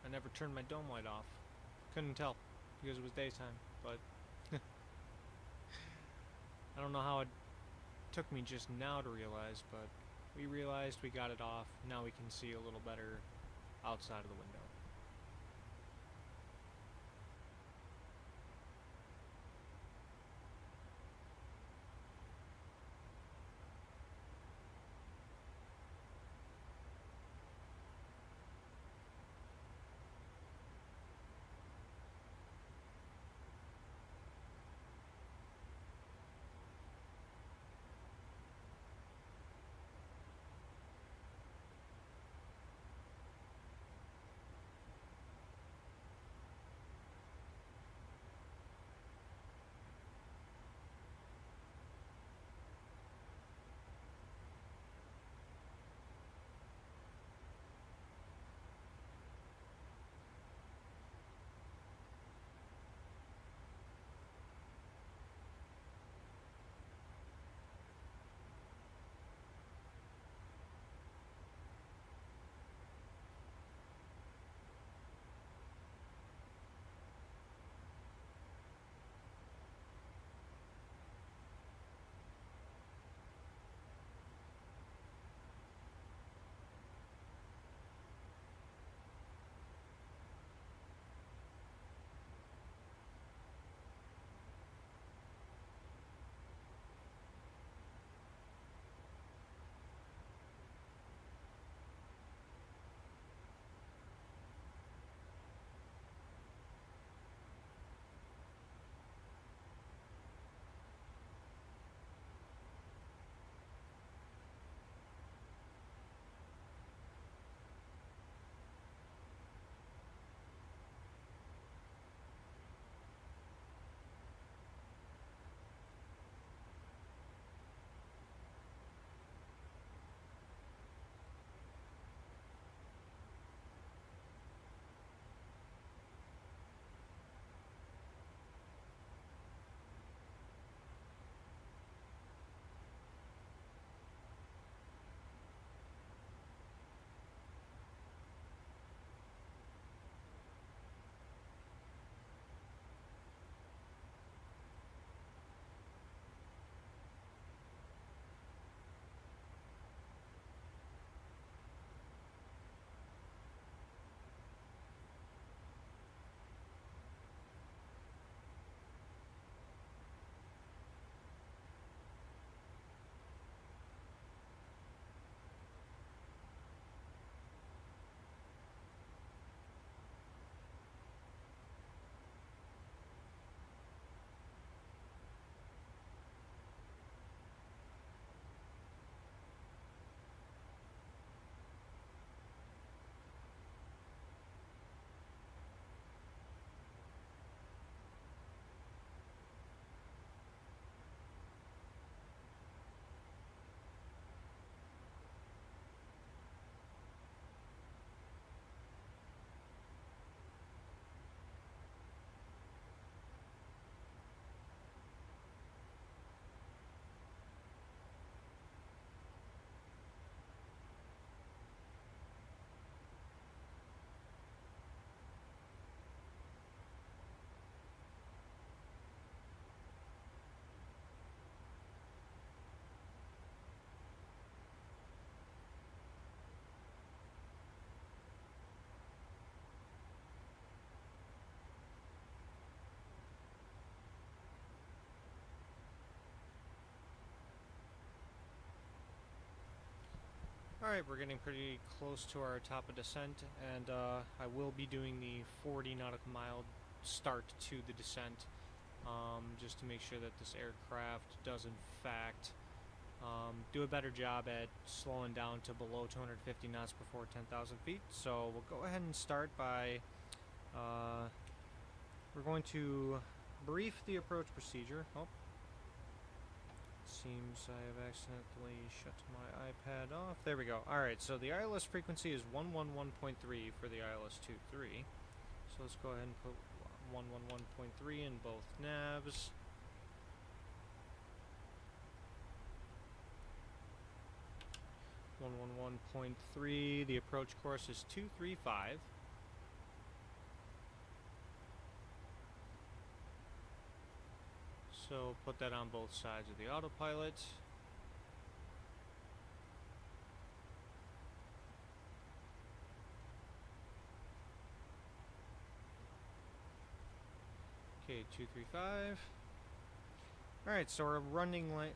I never turned my dome light off. Couldn't tell because it was daytime, but I don't know how it took me just now to realize, but we realized, we got it off. Now we can see a little better outside of the window. Alright, we're getting pretty close to our top of descent, and I will be doing the 40 nautical mile start to the descent, just to make sure that this aircraft does in fact do a better job at slowing down to below 250 knots before 10,000 feet. So we'll go ahead and start by, we're going to brief the approach procedure. Oh. Seems I have accidentally shut my iPad off. There we go. Alright, so the ILS frequency is 111.3 for the ILS 23. So let's go ahead and put 111.3 in both navs. 111.3. The approach course is 235. So put that on both sides of the autopilot. Okay, 235. Alright, so our runway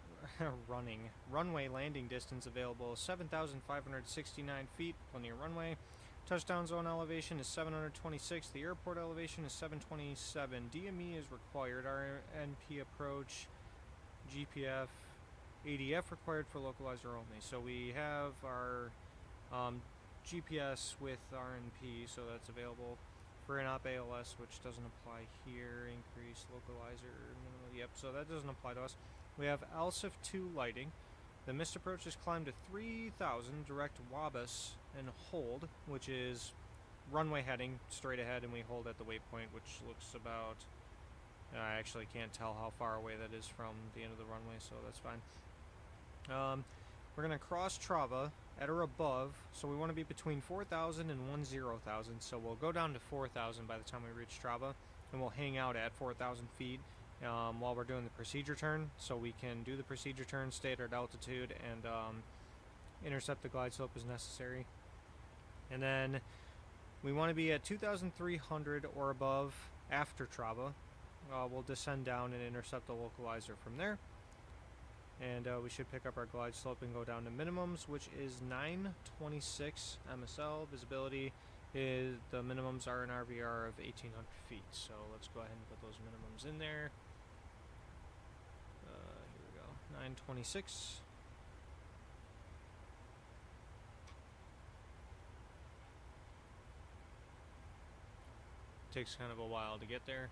landing distance available is 7,569 feet, plenty of runway. Touchdown zone elevation is 726. The airport elevation is 727. DME is required. RNP approach, GPF, ADF required for localizer only. So we have our GPS with RNP, so that's available. For INOP ALS, which doesn't apply here. Increase localizer, minimal, yep, so that doesn't apply to us. We have ALSIF-2 lighting. The missed approach is climbed to 3,000, direct WABUS and hold, which is runway heading straight ahead, and we hold at the waypoint, which looks about, I actually can't tell how far away that is from the end of the runway, so that's fine. We're going to cross Trava at or above, so we want to be between 4,000 and 10,000, so we'll go down to 4,000 by the time we reach Trava, and we'll hang out at 4,000 feet while we're doing the procedure turn, so we can do the procedure turn, stay at our altitude, and intercept the glide slope as necessary. And then we want to be at 2,300 or above after Trava. We'll descend down and intercept the localizer from there. And we should pick up our glide slope and go down to minimums, which is 926 MSL. Visibility is, the minimums are an RVR of 1,800 feet. So let's go ahead and put those minimums in there. Here we go, 926. Takes kind of a while to get there.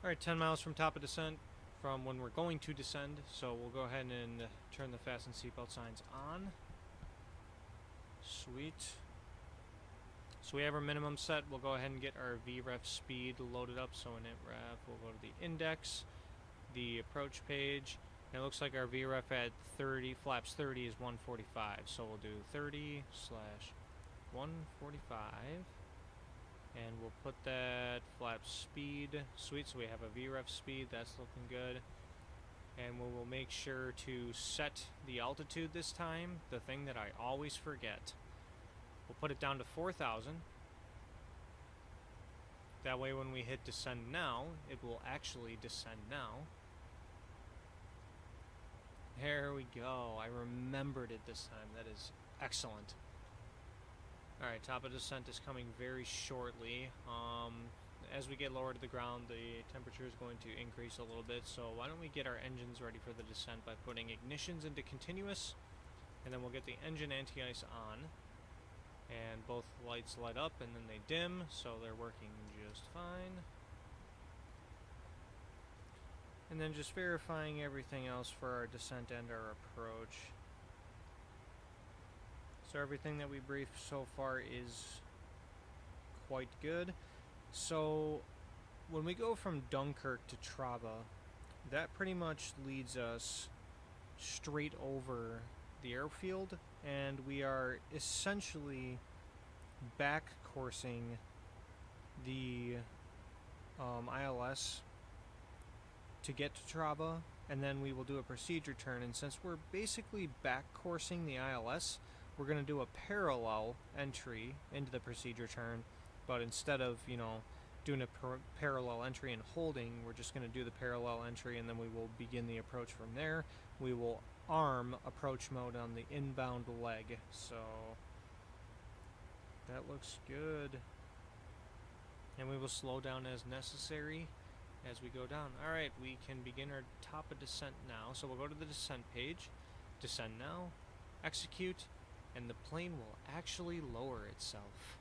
Alright, 10 miles from top of descent from when we're going to descend, so we'll go ahead and turn the fasten seatbelt signs on. Sweet. So we have our minimum set. We'll go ahead and get our VREF speed loaded up. So in INTREF, we'll go to the index, the approach page, and it looks like our VREF at 30, flaps 30 is 145. So we'll do 30/145. And we'll put that flap speed, sweet, so we have a VREF speed, that's looking good. And we will make sure to set the altitude this time, the thing that I always forget. We'll put it down to 4,000. That way when we hit descend now, it will actually descend now. There we go, I remembered it this time, that is excellent. Alright, top of descent is coming very shortly. As we get lower to the ground, the temperature is going to increase a little bit, so why don't we get our engines ready for the descent by putting ignitions into continuous, and then we'll get the engine anti-ice on, and both lights light up and then they dim, so they're working just fine. And then just verifying everything else for our descent and our approach. So everything that we briefed so far is quite good. So when we go from Dunkirk to Trava, that pretty much leads us straight over the airfield, and we are essentially back coursing the ILS to get to Trava, and then we will do a procedure turn. And since we're basically back coursing the ILS, we're going to do a parallel entry into the procedure turn, but instead of, you know, doing a parallel entry and holding, we're just going to do the parallel entry, and then we will begin the approach from there. We will arm approach mode on the inbound leg, so that looks good. And we will slow down as necessary as we go down. Alright, we can begin our top of descent now. So we'll go to the descent page, descend now, execute, and the plane will actually lower itself.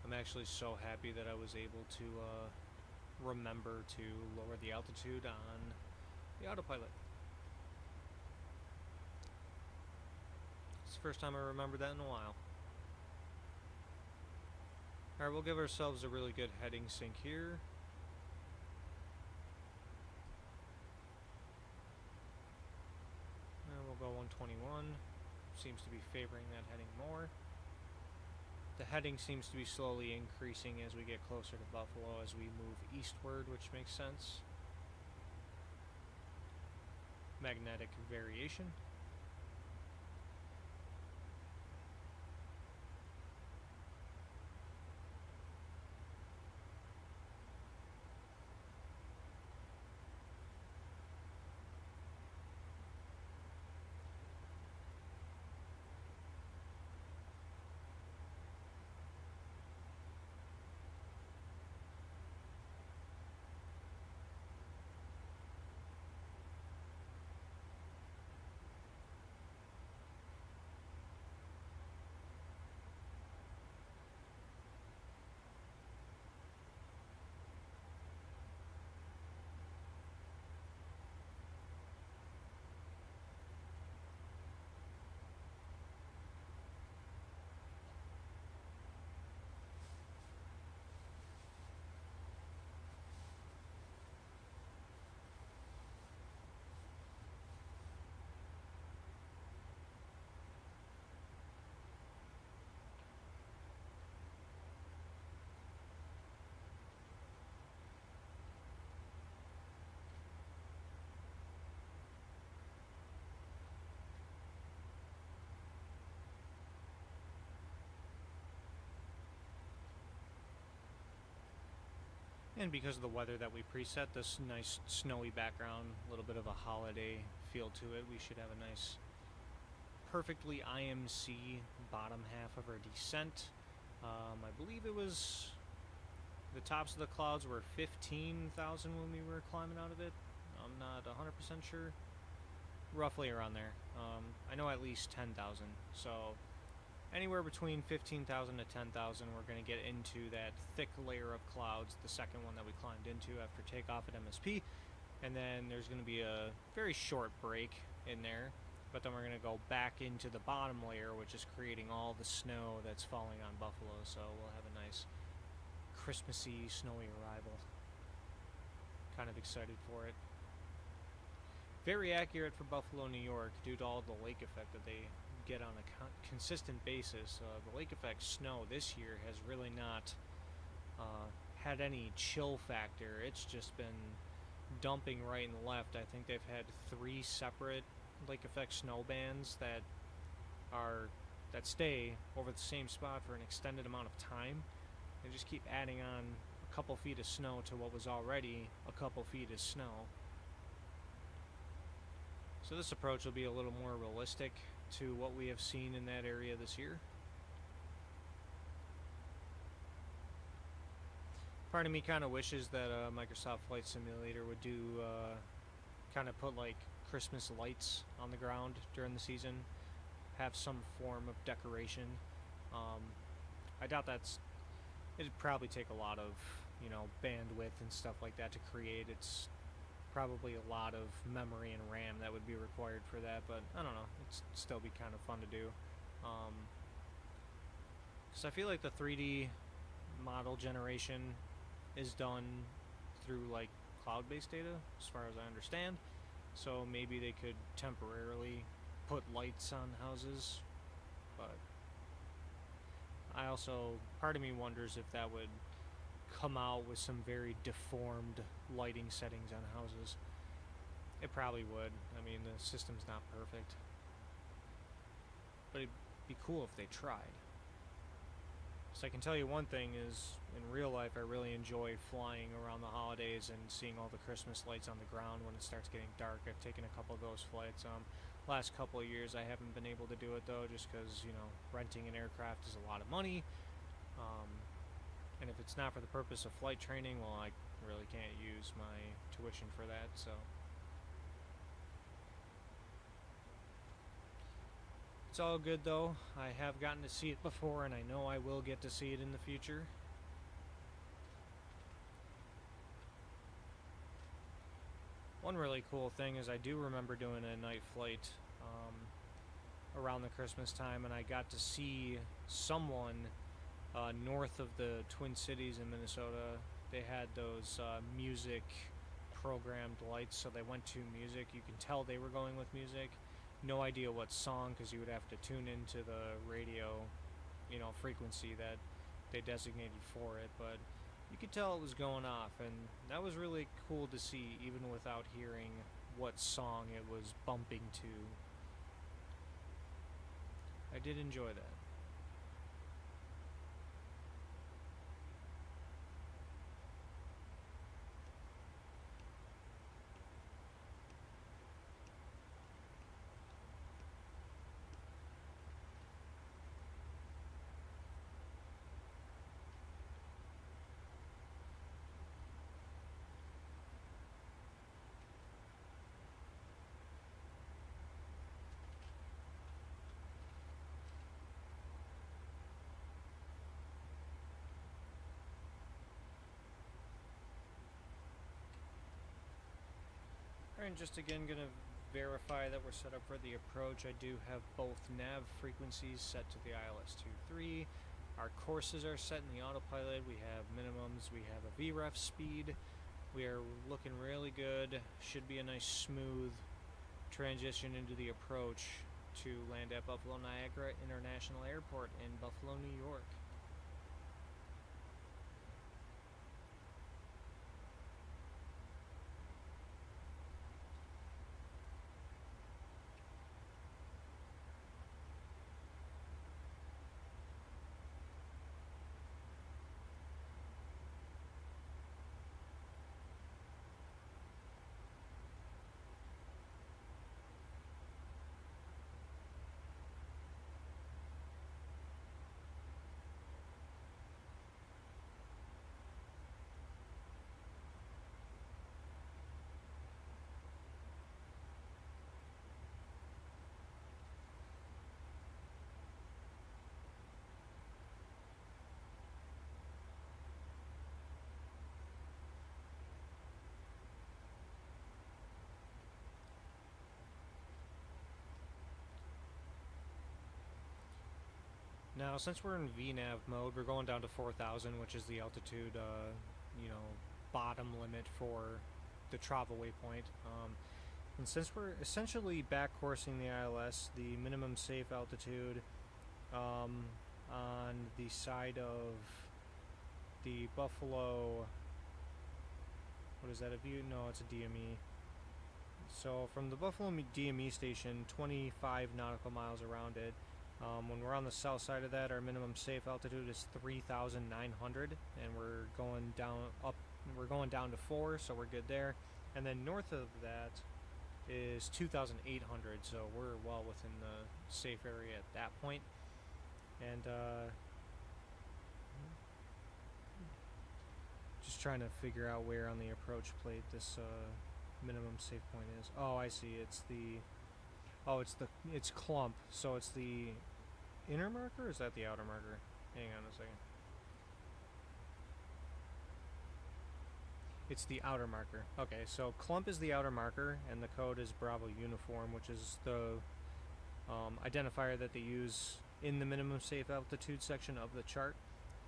I'm actually so happy that I was able to remember to lower the altitude on the autopilot. It's the first time I remembered that in a while. Alright, we'll give ourselves a really good heading sync here. And we'll go 121. Seems to be favoring that heading more. The heading seems to be slowly increasing as we get closer to Buffalo as we move eastward, which makes sense. Magnetic variation. And because of the weather that we preset, this nice snowy background, a little bit of a holiday feel to it, we should have a nice, perfectly IMC bottom half of our descent. I believe it was, the tops of the clouds were 15,000 when we were climbing out of it. I'm not 100% sure. Roughly around there. I know at least 10,000. So anywhere between 15,000 to 10,000, we're going to get into that thick layer of clouds, the second one that we climbed into after takeoff at MSP. And then there's going to be a very short break in there, but then we're going to go back into the bottom layer, which is creating all the snow that's falling on Buffalo. So we'll have a nice Christmassy, snowy arrival. Kind of excited for it. Very accurate for Buffalo, New York, due to all the lake effect that they get on a consistent basis. The lake effect snow this year has really not had any chill factor. It's just been dumping right and left. I think they've had 3 separate lake effect snow bands that stay over the same spot for an extended amount of time. They just keep adding on a couple feet of snow to what was already a couple feet of snow. So this approach will be a little more realistic to what we have seen in that area this year. Part of me kind of wishes that Microsoft Flight Simulator would do kind of put like Christmas lights on the ground during the season, have some form of decoration. I doubt it'd probably take a lot of, bandwidth and stuff like that to create. It's probably a lot of memory and RAM that would be required for that, but I don't know, it'd still be kind of fun to do. Because I feel like the 3D model generation is done through like cloud-based data, as far as I understand. So maybe they could temporarily put lights on houses, but I also, part of me wonders if that would come out with some very deformed lighting settings on houses. It probably would. I mean, the system's not perfect, but it'd be cool if they tried. So I can tell you one thing is, in real life, I really enjoy flying around the holidays and seeing all the Christmas lights on the ground when it starts getting dark. I've taken a couple of those flights. Last couple of years I haven't been able to do it though, just because, renting an aircraft is a lot of money. And if it's not for the purpose of flight training, well, I really can't use my tuition for that, so. It's all good though. I have gotten to see it before, and I know I will get to see it in the future. One really cool thing is I do remember doing a night flight around the Christmas time, and I got to see someone north of the Twin Cities in Minnesota. They had those music programmed lights, so they went to music. You can tell they were going with music. No idea what song, because you would have to tune into the radio, you know, frequency that they designated for it, but you could tell it was going off, and that was really cool to see, even without hearing what song it was bumping to. I did enjoy that. Alright, just again gonna verify that we're set up for the approach. I do have both nav frequencies set to the ILS-23. Our courses are set in the autopilot. We have minimums. We have a VREF speed. We are looking really good. Should be a nice smooth transition into the approach to land at Buffalo Niagara International Airport in Buffalo, New York. Now, since we're in VNAV mode, we're going down to 4,000, which is the altitude, you know, bottom limit for the travel waypoint. And since we're essentially back coursing the ILS, the minimum safe altitude on the side of the Buffalo, what is that, a view? No, it's a DME. So from the Buffalo DME station, 25 nautical miles around it. When we're on the south side of that, our minimum safe altitude is 3,900, and we're going down to 4, so we're good there. And then north of that is 2,800, so we're well within the safe area at that point. And just trying to figure out where on the approach plate this minimum safe point is. Oh, I see. It's the it's clump. So it's the inner marker, or is that the outer marker? Hang on a second. It's the outer marker. Okay, so clump is the outer marker, and the code is Bravo Uniform, which is the identifier that they use in the minimum safe altitude section of the chart.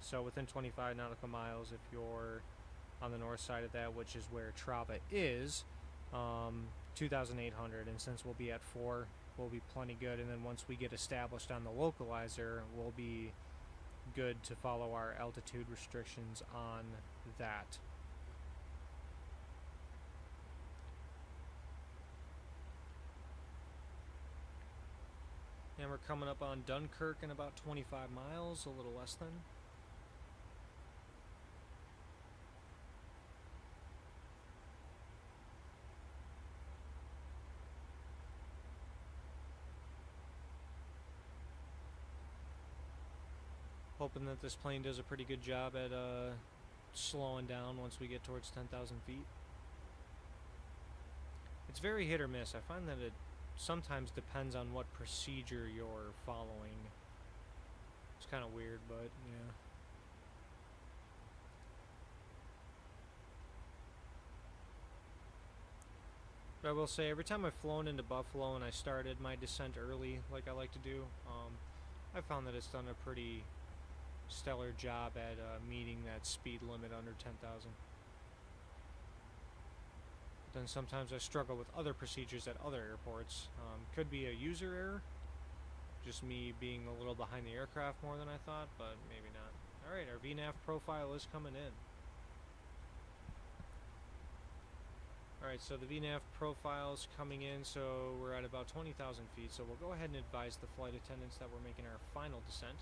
So within 25 nautical miles, if you're on the north side of that, which is where Trava is, 2,800, and since we'll be at 4, we'll be plenty good. And then once we get established on the localizer, we'll be good to follow our altitude restrictions on that. And we're coming up on Dunkirk in about 25 miles, a little less than. Hoping that this plane does a pretty good job at slowing down once we get towards 10,000 feet. It's very hit or miss. I find that it sometimes depends on what procedure you're following. It's kind of weird, but yeah. But I will say, every time I've flown into Buffalo and I started my descent early, like I like to do, I found that it's done a pretty stellar job at meeting that speed limit under 10,000. Then sometimes I struggle with other procedures at other airports. Could be a user error, just me being a little behind the aircraft more than I thought, but maybe not. Alright, our VNAV profile is coming in. Alright, so the VNAV profile's coming in, so we're at about 20,000 feet, so we'll go ahead and advise the flight attendants that we're making our final descent.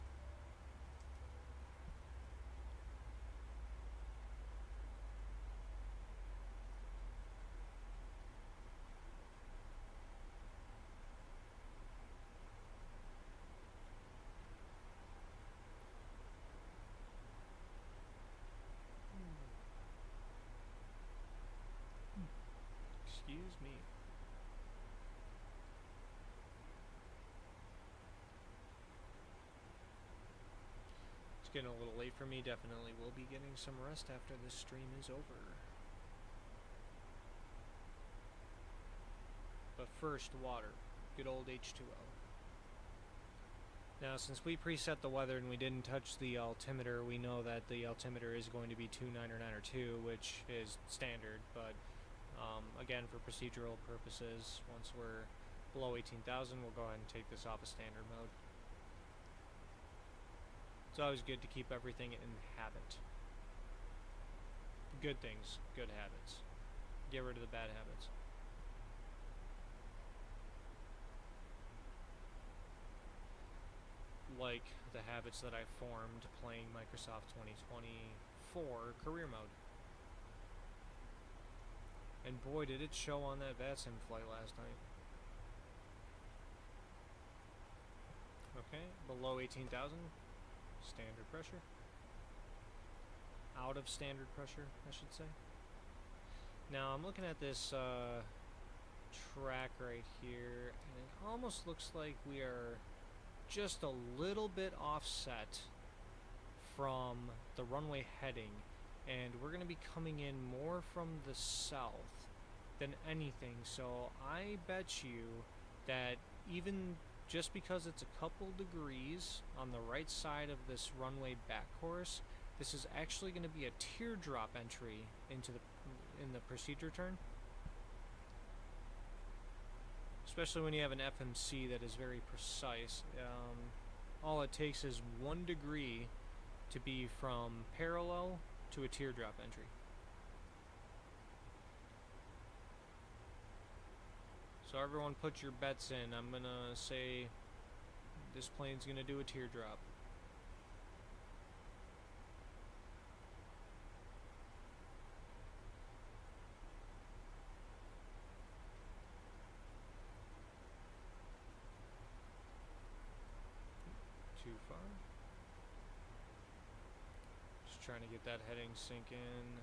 Excuse me. It's getting a little late for me. Definitely will be getting some rest after this stream is over. But first, water. Good old H2O. Now, since we preset the weather and we didn't touch the altimeter, we know that the altimeter is going to be 29 or 9 or 2, which is standard, but again, for procedural purposes, once we're below 18,000, we'll go ahead and take this off of standard mode. It's always good to keep everything in habit. Good things, good habits. Get rid of the bad habits. Like the habits that I formed playing Microsoft 2020 for career mode. And boy, did it show on that VATSIM flight last night. Okay, below 18,000, standard pressure. Out of standard pressure, I should say. Now, I'm looking at this track right here, and it almost looks like we are just a little bit offset from the runway heading, and we're going to be coming in more from the south than anything, so I bet you that even just because it's a couple degrees on the right side of this runway back course, this is actually going to be a teardrop entry into in the procedure turn. Especially when you have an FMC that is very precise. All it takes is 1 degree to be from parallel to a teardrop entry. So everyone put your bets in. I'm going to say this plane's going to do a teardrop. Too far. Just trying to get that heading sink in.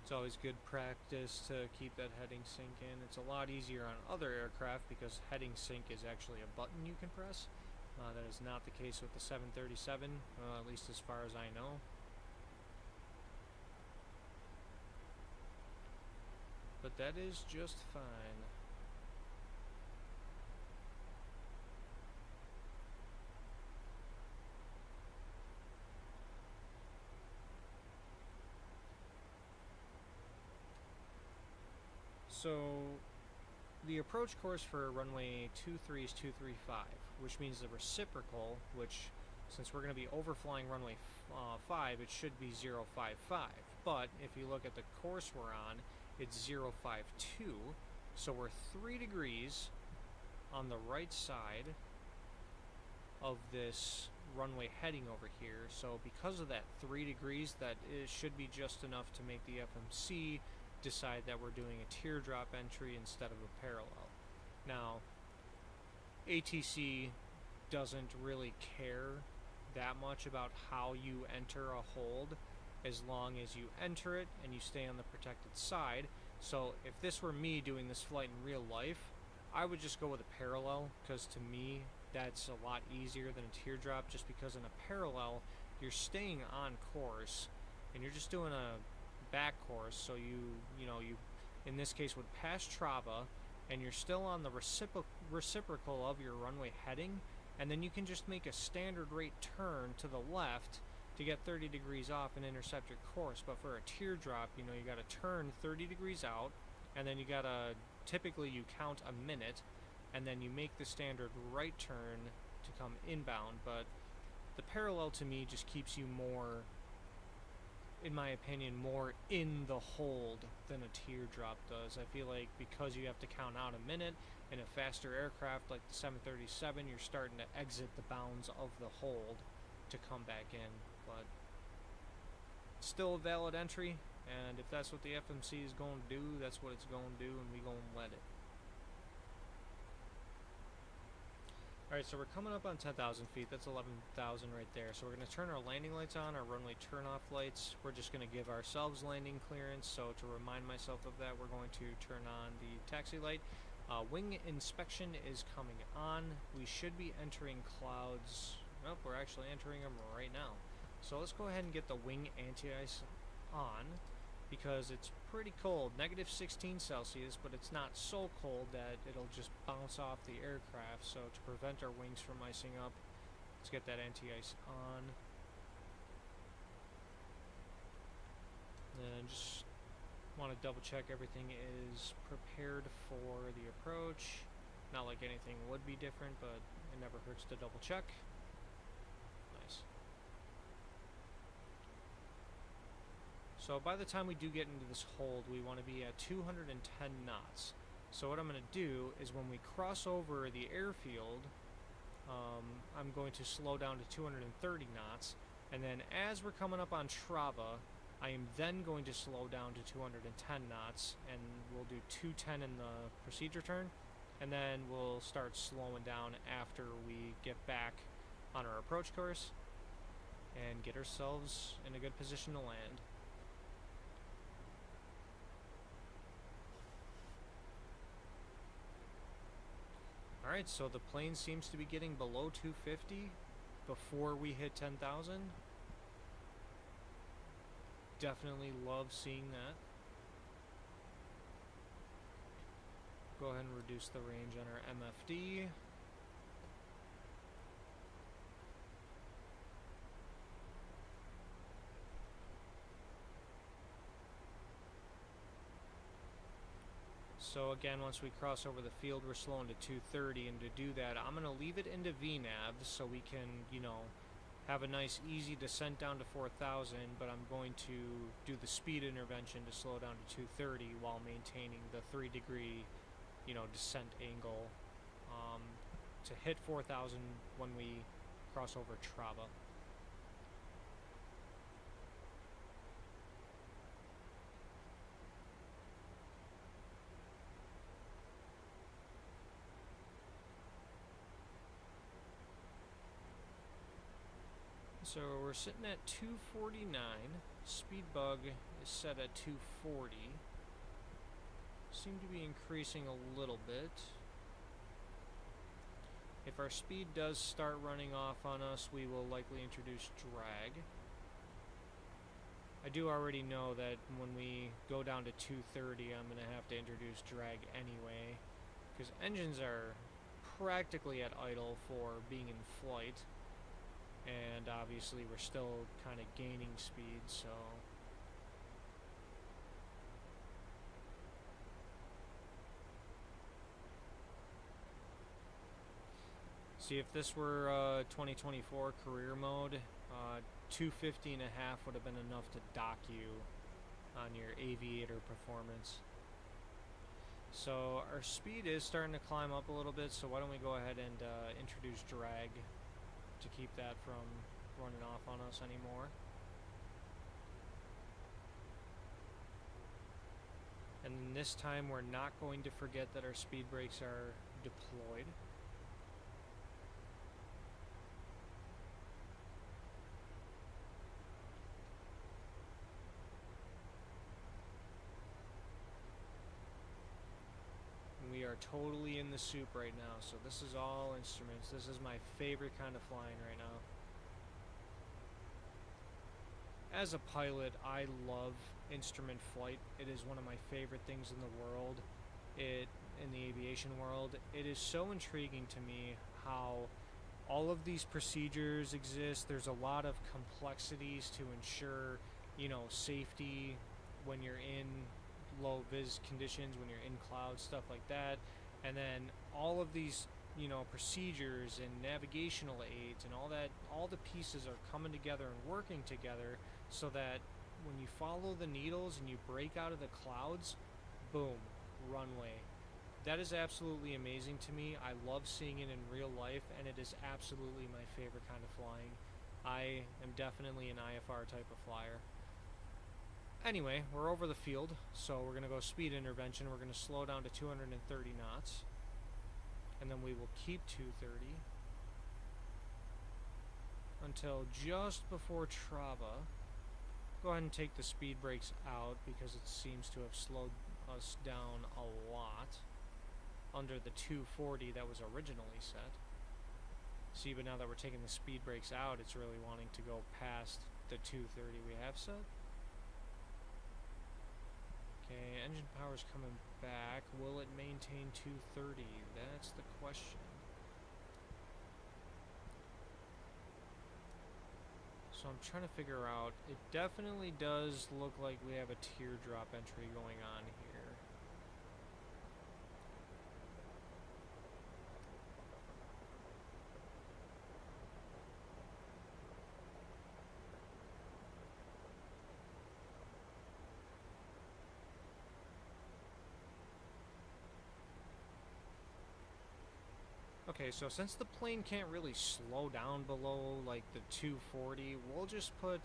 It's always good practice to keep that heading sink in. It's a lot easier on other aircraft because heading sink is actually a button you can press. That is not the case with the 737, at least as far as I know. But that is just fine. So, the approach course for runway 23 is 235, which means the reciprocal, which, since we're going to be overflying runway 5, it should be 055. But, if you look at the course we're on, it's 052, so we're 3 degrees on the right side of this runway heading over here. So, because of that 3 degrees, that should be just enough to make the FMC decide that we're doing a teardrop entry instead of a parallel. Now, ATC doesn't really care that much about how you enter a hold, as long as you enter it and you stay on the protected side. So if this were me doing this flight in real life, I would just go with a parallel, because to me that's a lot easier than a teardrop, just because in a parallel you're staying on course, and you're just doing a back course, so you know, you in this case would pass Trava, and you're still on the reciprocal of your runway heading, and then you can just make a standard rate turn to the left to get 30 degrees off and intercept your course. But for a teardrop, you know, you got to turn 30 degrees out, and then you got to, typically you count a minute, and then you make the standard right turn to come inbound. But the parallel to me just keeps you more, in my opinion, more in the hold than a teardrop does. I feel like because you have to count out a minute, in a faster aircraft like the 737, you're starting to exit the bounds of the hold to come back in. But still a valid entry, and if that's what the FMC is going to do, that's what it's going to do, and we going to let it. Alright, so we're coming up on 10,000 feet. That's 11,000 right there. So we're going to turn our landing lights on, our runway turn-off lights. We're just going to give ourselves landing clearance. So to remind myself of that, we're going to turn on the taxi light. Wing inspection is coming on. We should be entering clouds. Nope, we're actually entering them right now. So let's go ahead and get the wing anti-ice on, because it's pretty cold, -16 Celsius, but it's not so cold that it'll just bounce off the aircraft. So to prevent our wings from icing up, let's get that anti-ice on. And just want to double check everything is prepared for the approach. Not like anything would be different, but it never hurts to double check. Nice. So by the time we do get into this hold, we want to be at 210 knots. So what I'm going to do is when we cross over the airfield, I'm going to slow down to 230 knots. And then as we're coming up on Trava, I am then going to slow down to 210 knots, and we'll do 210 in the procedure turn, and then we'll start slowing down after we get back on our approach course and get ourselves in a good position to land. Alright, so the plane seems to be getting below 250 before we hit 10,000. Definitely love seeing that. Go ahead and reduce the range on our MFD. So again, once we cross over the field, we're slowing to 230, and to do that, I'm going to leave it into VNAV so we can, you know, have a nice easy descent down to 4,000, but I'm going to do the speed intervention to slow down to 230 while maintaining the 3-degree, you know, descent angle to hit 4,000 when we cross over Trava. So we're sitting at 249, speed bug is set at 240, seem to be increasing a little bit. If our speed does start running off on us, we will likely introduce drag. I do already know that when we go down to 230, I'm going to have to introduce drag anyway, because engines are practically at idle for being in flight. And obviously we're still kind of gaining speed, so see, if this were 2024 career mode, 250 and a half would have been enough to dock you on your aviator performance. So our speed is starting to climb up a little bit, so why don't we go ahead and introduce drag to keep that from running off on us anymore. And this time we're not going to forget that our speed brakes are deployed. We are totally in the soup right now, so this is all instruments. This is my favorite kind of flying right now. as a pilot, I love instrument flight. It is one of my favorite things in the world. In the aviation world, it is so intriguing to me how all of these procedures exist. There's a lot of complexities to ensure, safety when you're in low vis conditions, when you're in clouds, stuff like that. And then all of these, procedures and navigational aids and all that, all the pieces are coming together and working together so that when you follow the needles and you break out of the clouds, boom, runway. That is absolutely amazing to me. I love seeing it in real life, and it is absolutely my favorite kind of flying. I am definitely an IFR type of flyer. Anyway, we're over the field, so we're going to go speed intervention. We're going to slow down to 230 knots, and then we will keep 230 until just before Trava. Go ahead and take the speed brakes out because it seems to have slowed us down a lot under the 240 that was originally set. See, but now that we're taking the speed brakes out, it's really wanting to go past the 230 we have set. Okay, engine power's coming back. Will it maintain 230? That's the question. So I'm trying to figure out, it definitely does look like we have a teardrop entry going on here. Okay, so since the plane can't really slow down below like the 240, we'll just put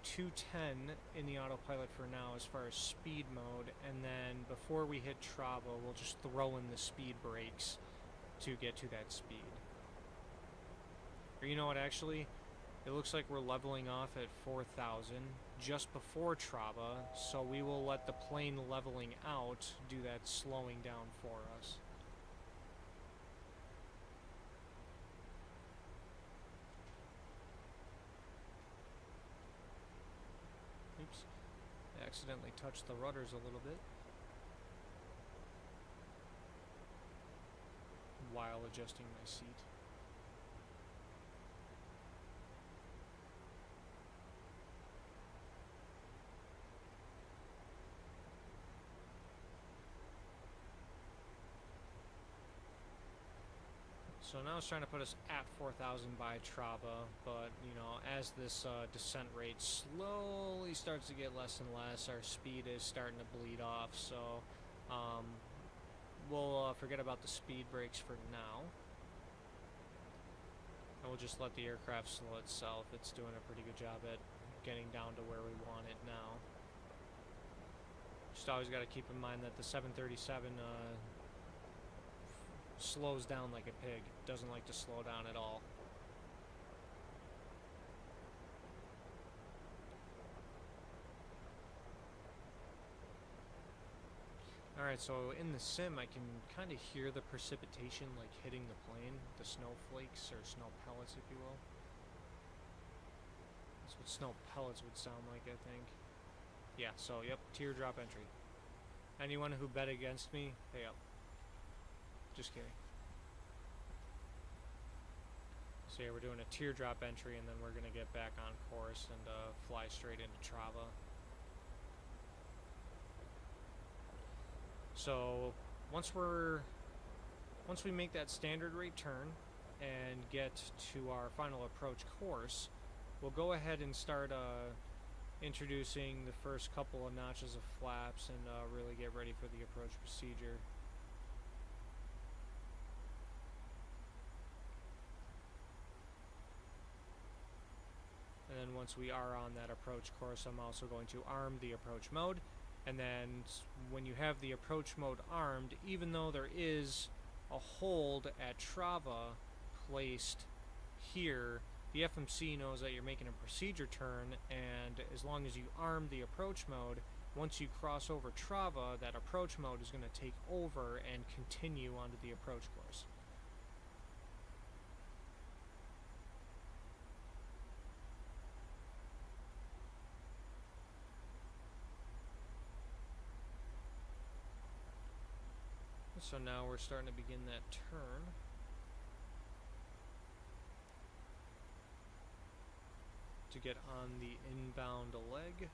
210 in the autopilot for now as far as speed mode, and then before we hit Trava, we'll just throw in the speed brakes to get to that speed. Or you know what, actually, it looks like we're leveling off at 4,000 just before Trava, so we will let the plane leveling out do that slowing down for us. Oops, I accidentally touched the rudders a little bit while adjusting my seat. So now it's trying to put us at 4,000 by Trava, but, as this descent rate slowly starts to get less and less, our speed is starting to bleed off, so we'll forget about the speed brakes for now. And we'll just let the aircraft slow itself. It's doing a pretty good job at getting down to where we want it now. Just always got to keep in mind that the 737 slows down like a pig. Doesn't like to slow down at all. Alright, so in the sim I can kind of hear the precipitation like hitting the plane, the snowflakes or snow pellets if you will. That's what snow pellets would sound like, I think. Yeah, so yep, teardrop entry. Anyone who bet against me, pay up. Just kidding. So yeah, we're doing a teardrop entry, and then we're gonna get back on course and fly straight into Trava. So once we make that standard rate turn and get to our final approach course, we'll go ahead and start introducing the first couple of notches of flaps and really get ready for the approach procedure. And then once we are on that approach course, I'm also going to arm the approach mode. And then when you have the approach mode armed, even though there is a hold at Trava placed here, the FMC knows that you're making a procedure turn, and as long as you arm the approach mode, once you cross over Trava, that approach mode is going to take over and continue onto the approach course. So now we're starting to begin that turn. To get on the inbound leg.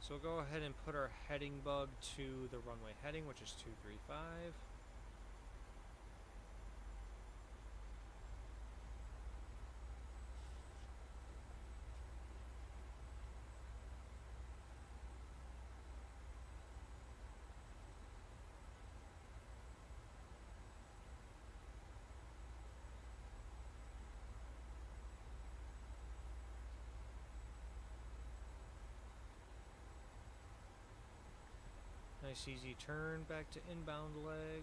So we'll go ahead and put our heading bug to the runway heading, which is 235. Nice easy turn back to inbound leg.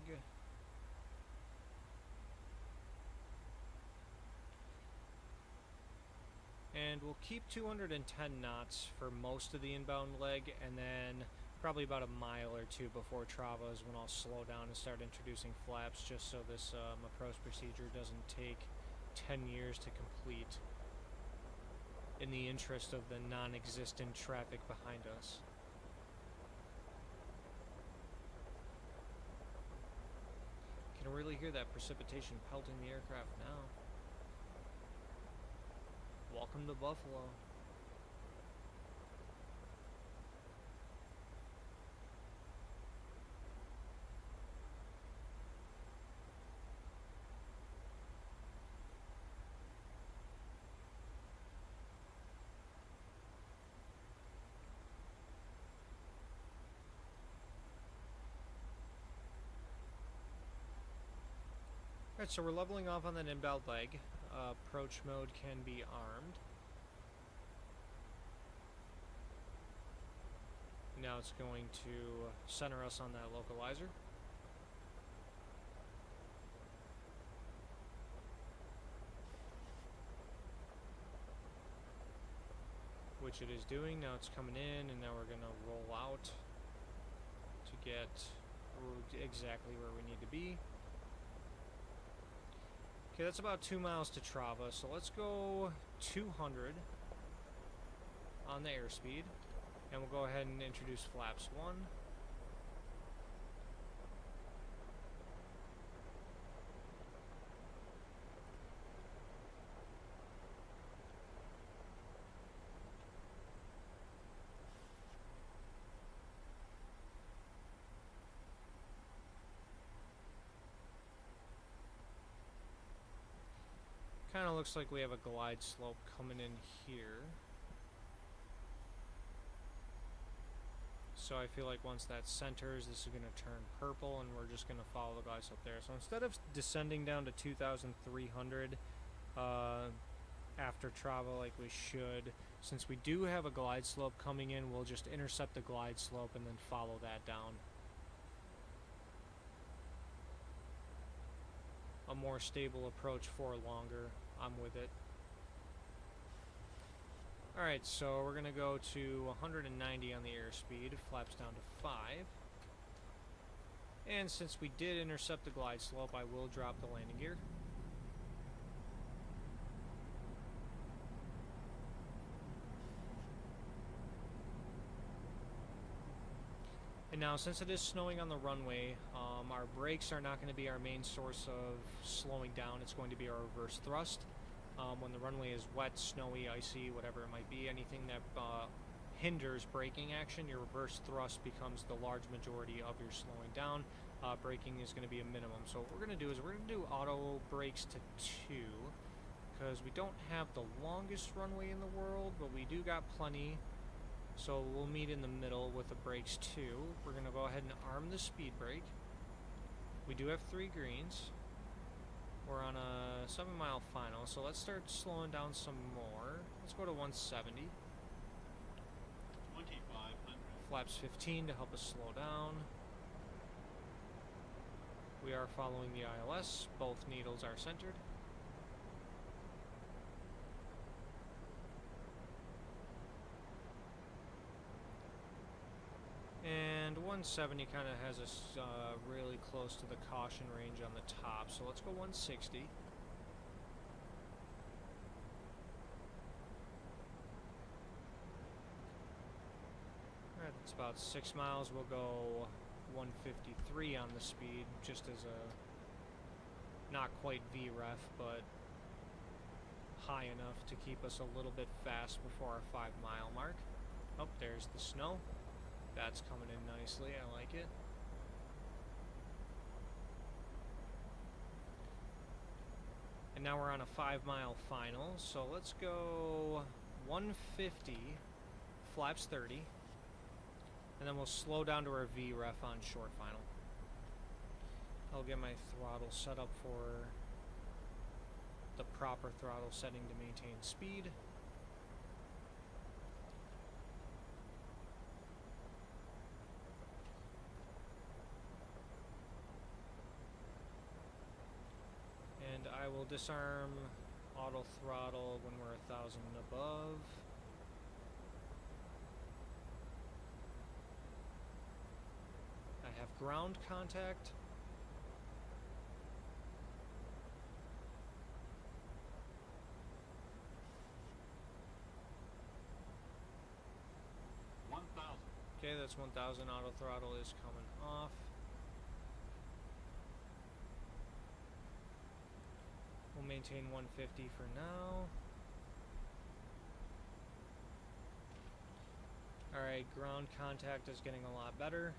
And we'll keep 210 knots for most of the inbound leg, and then probably about a mile or two before Trava is when I'll slow down and start introducing flaps, just so this approach procedure doesn't take 10 years to complete in the interest of the non-existent traffic behind us. Can really hear that precipitation pelting the aircraft now. Welcome to Buffalo. Alright, so we're leveling off on that inbound leg. Approach mode can be armed. Now it's going to center us on that localizer. Which it is doing. Now it's coming in, and now we're going to roll out to get exactly where we need to be. Okay, that's about 2 miles to Trava, so let's go 200 on the airspeed, and we'll go ahead and introduce flaps 1. Kind of looks like we have a glide slope coming in here. So I feel like once that centers, this is going to turn purple, and we're just going to follow the glide slope there. So instead of descending down to 2,300 after Trava like we should, since we do have a glide slope coming in, we'll just intercept the glide slope and then follow that down. A more stable approach for longer. I'm with it. Alright, so we're going to go to 190 on the airspeed, flaps down to 5. And since we did intercept the glide slope, I will drop the landing gear. And now, since it is snowing on the runway, our brakes are not going to be our main source of slowing down. It's going to be our reverse thrust. When the runway is wet, snowy, icy, whatever it might be, anything that hinders braking action, your reverse thrust becomes the large majority of your slowing down. Braking is going to be a minimum. So what we're going to do is we're going to do auto brakes to 2, because we don't have the longest runway in the world, but we do got plenty. So we'll meet in the middle with the brakes 2. We're going to go ahead and arm the speed brake. We do have 3 greens. We're on a 7-mile final, so let's start slowing down some more. Let's go to 170. 2,500. Flaps 15 to help us slow down. We are following the ILS. Both needles are centered. And 170 kind of has us really close to the caution range on the top, so let's go 160. Alright, the It's about 6 miles. We'll go 153 on the speed, just as a not quite VREF, but high enough to keep us a little bit fast before our 5 mile mark. Oh, there's the snow. That's coming in nicely. I like it. And now we're on a 5 mile final, so let's go 150, flaps 30, and then we'll slow down to our VREF on short final. I'll get my throttle set up for the proper throttle setting to maintain speed. And I will disarm auto throttle when we're 1,000 and above. I have ground contact. Okay, that's 1,000. Auto throttle is coming off. We'll maintain 150 for now. Alright, ground contact is getting a lot better.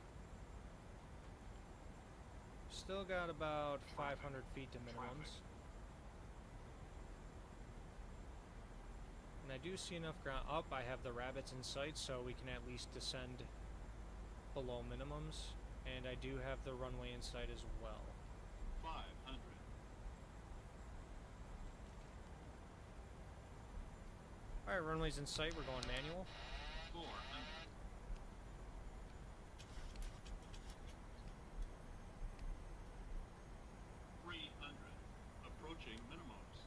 Still got about 500 feet to minimums. And I do see enough ground up. I have the rabbits in sight, so we can at least descend below minimums. And I do have the runway in sight as well. 500. Alright, runway's in sight. We're going manual. 400. 300. Approaching minimums.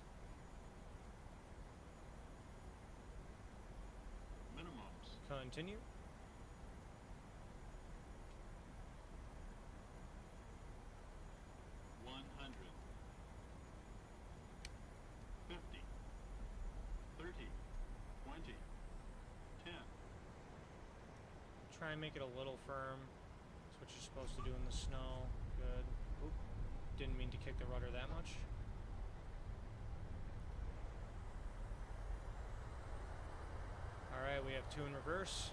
Minimums. Continue. 100. 50. 30. 20. 10. Try and make it a little firm. That's what you're supposed to do in the snow. Good. Oop. Didn't mean to kick the rudder that much. Alright, we have 2 in reverse.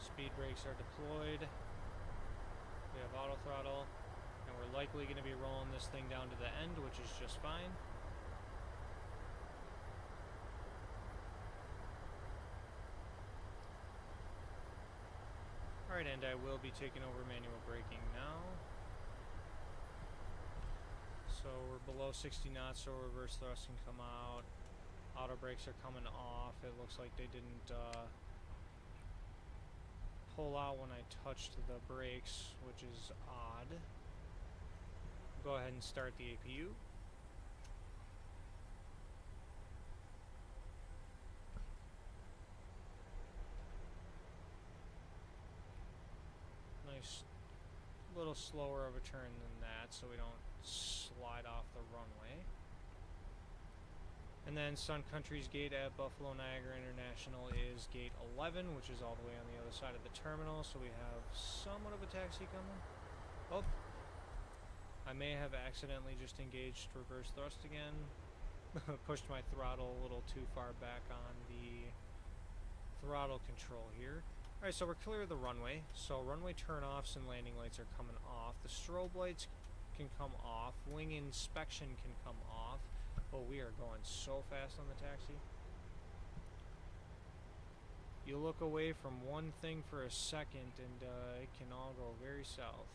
Speed brakes are deployed. We have auto throttle. And we're likely going to be rolling this thing down to the end, which is just fine. Alright, and I will be taking over manual braking now. So we're below 60 knots, so reverse thrust can come out. Auto brakes are coming off. It looks like they didn't pull out when I touched the brakes, which is odd. Go ahead and start the APU. Nice, little slower of a turn than that, so we don't slide off the runway. And then Sun Country's gate at Buffalo Niagara International is gate 11, which is all the way on the other side of the terminal, so we have somewhat of a taxi coming. Oh, I may have accidentally just engaged reverse thrust again. Pushed my throttle a little too far back on the throttle control here. Alright, so we're clear of the runway. So runway turnoffs and landing lights are coming off. The strobe lights can come off. Wing inspection can come off. Oh, we are going so fast on the taxi. You look away from one thing for a second and it can all go very south.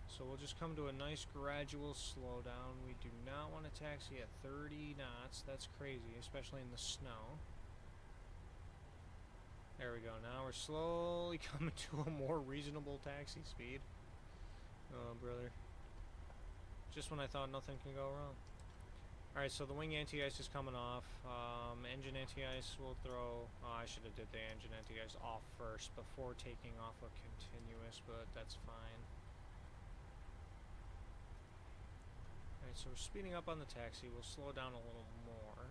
So we'll just come to a nice gradual slowdown. We do not want to taxi at 30 knots. That's crazy, especially in the snow. There we go. Now we're slowly coming to a more reasonable taxi speed. Oh, brother. Just when I thought nothing can go wrong. Alright, so the wing anti-ice is coming off. Engine anti-ice will throw... Oh, I should have did the engine anti-ice off first before taking off a continuous, but that's fine. Alright, so we're speeding up on the taxi. We'll slow down a little more.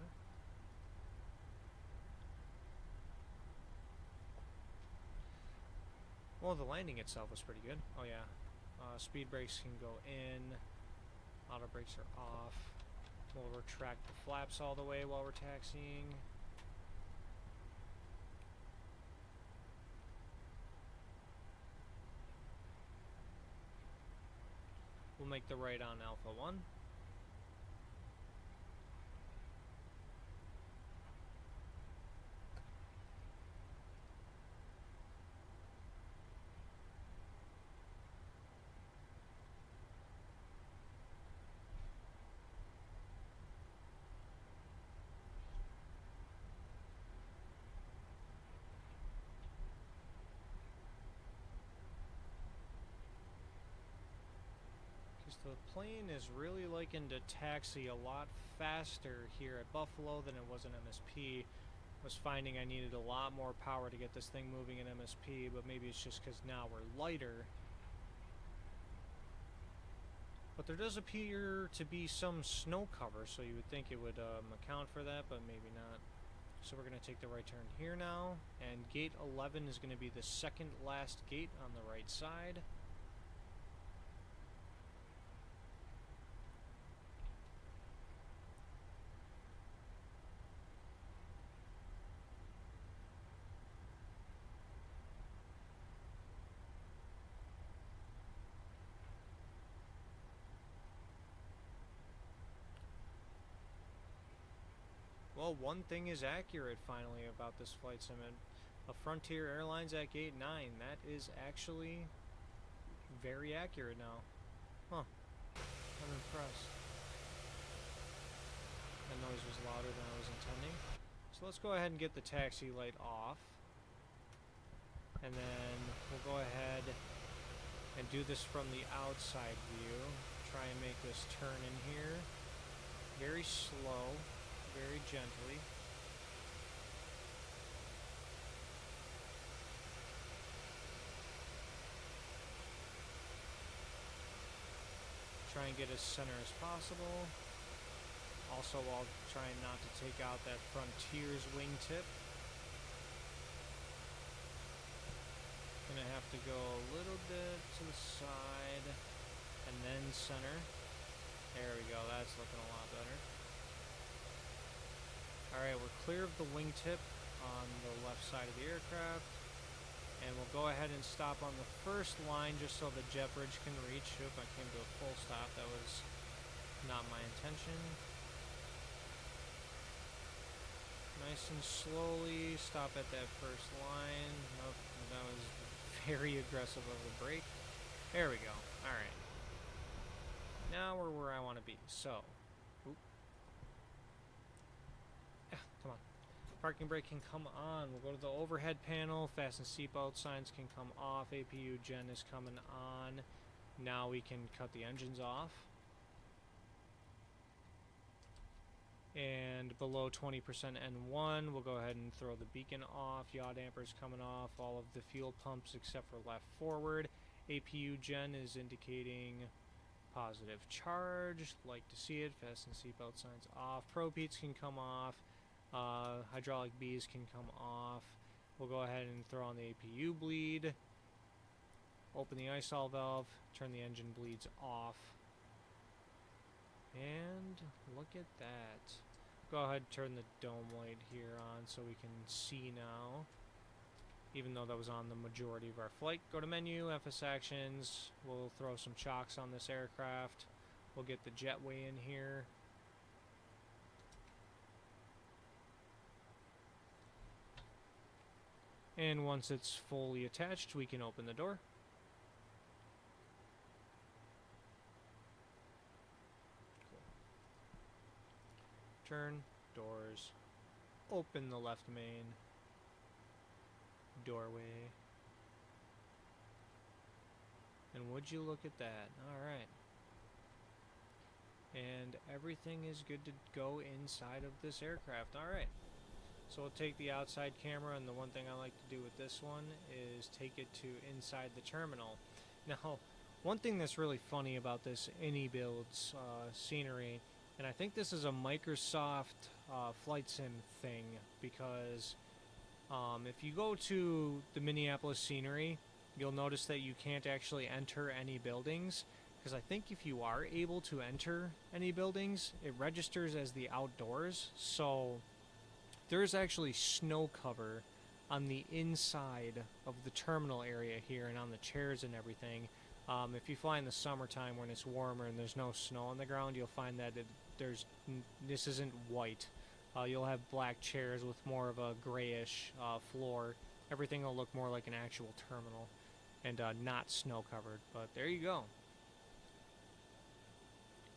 Well, the landing itself was pretty good. Oh yeah. Speed brakes can go in. Auto brakes are off. We'll retract the flaps all the way while we're taxiing. We'll make the right on Alpha 1. The plane is really liking to taxi a lot faster here at Buffalo than it was in MSP. I was finding I needed a lot more power to get this thing moving in MSP, but maybe it's just because now we're lighter. But there does appear to be some snow cover, so you would think it would account for that, but maybe not. So we're going to take the right turn here now, and gate 11 is going to be the second last gate on the right side. Well, one thing is accurate finally about this flight sim. A Frontier Airlines at gate 9. That is actually very accurate now. Huh. I'm impressed. That noise was louder than I was intending. So let's go ahead and get the taxi light off. And then we'll go ahead and do this from the outside view. Try and make this turn in here. Very slow. Very gently. Try and get as center as possible. Also while trying not to take out that Frontier's wingtip. Gonna have to go a little bit to the side and then center. There we go, that's looking a lot better. Alright, we're clear of the wingtip on the left side of the aircraft. And we'll go ahead and stop on the first line just so the jet bridge can reach. Oop, I came to a full stop. That was not my intention. Nice and slowly stop at that first line. Nope, that was very aggressive of a brake. There we go. Alright. Now we're where I want to be. So, come on. Parking brake can come on. We'll go to the overhead panel. Fasten seatbelt signs can come off. APU gen is coming on. Now we can cut the engines off. And below 20% N1, we'll go ahead and throw the beacon off. Yaw dampers coming off. All of the fuel pumps except for left forward. APU gen is indicating positive charge. Like to see it. Fasten seatbelt signs off. Probe heats can come off. Hydraulic bees can come off. We'll go ahead and throw on the APU bleed. Open the ISOL valve. Turn the engine bleeds off. And look at that. Go ahead and turn the dome light here on so we can see now. Even though that was on the majority of our flight. Go to menu, FS actions. We'll throw some chocks on this aircraft. We'll get the jetway in here. And once it's fully attached, we can open the door. Turn, doors, open the left main, doorway, and would you look at that? Alright. And everything is good to go inside of this aircraft. Alright. So we'll take the outside camera, and the one thing I like to do with this one is take it to inside the terminal. Now, one thing that's really funny about this AnyBuilds scenery, and I think this is a Microsoft flight sim thing, because if you go to the Minneapolis scenery, you'll notice that you can't actually enter any buildings, because I think if you are able to enter any buildings, it registers as the outdoors. So there's actually snow cover on the inside of the terminal area here and on the chairs and everything. If you fly in the summertime when it's warmer and there's no snow on the ground, you'll find that this isn't white. You'll have black chairs with more of a grayish floor. Everything will look more like an actual terminal and not snow covered. But there you go.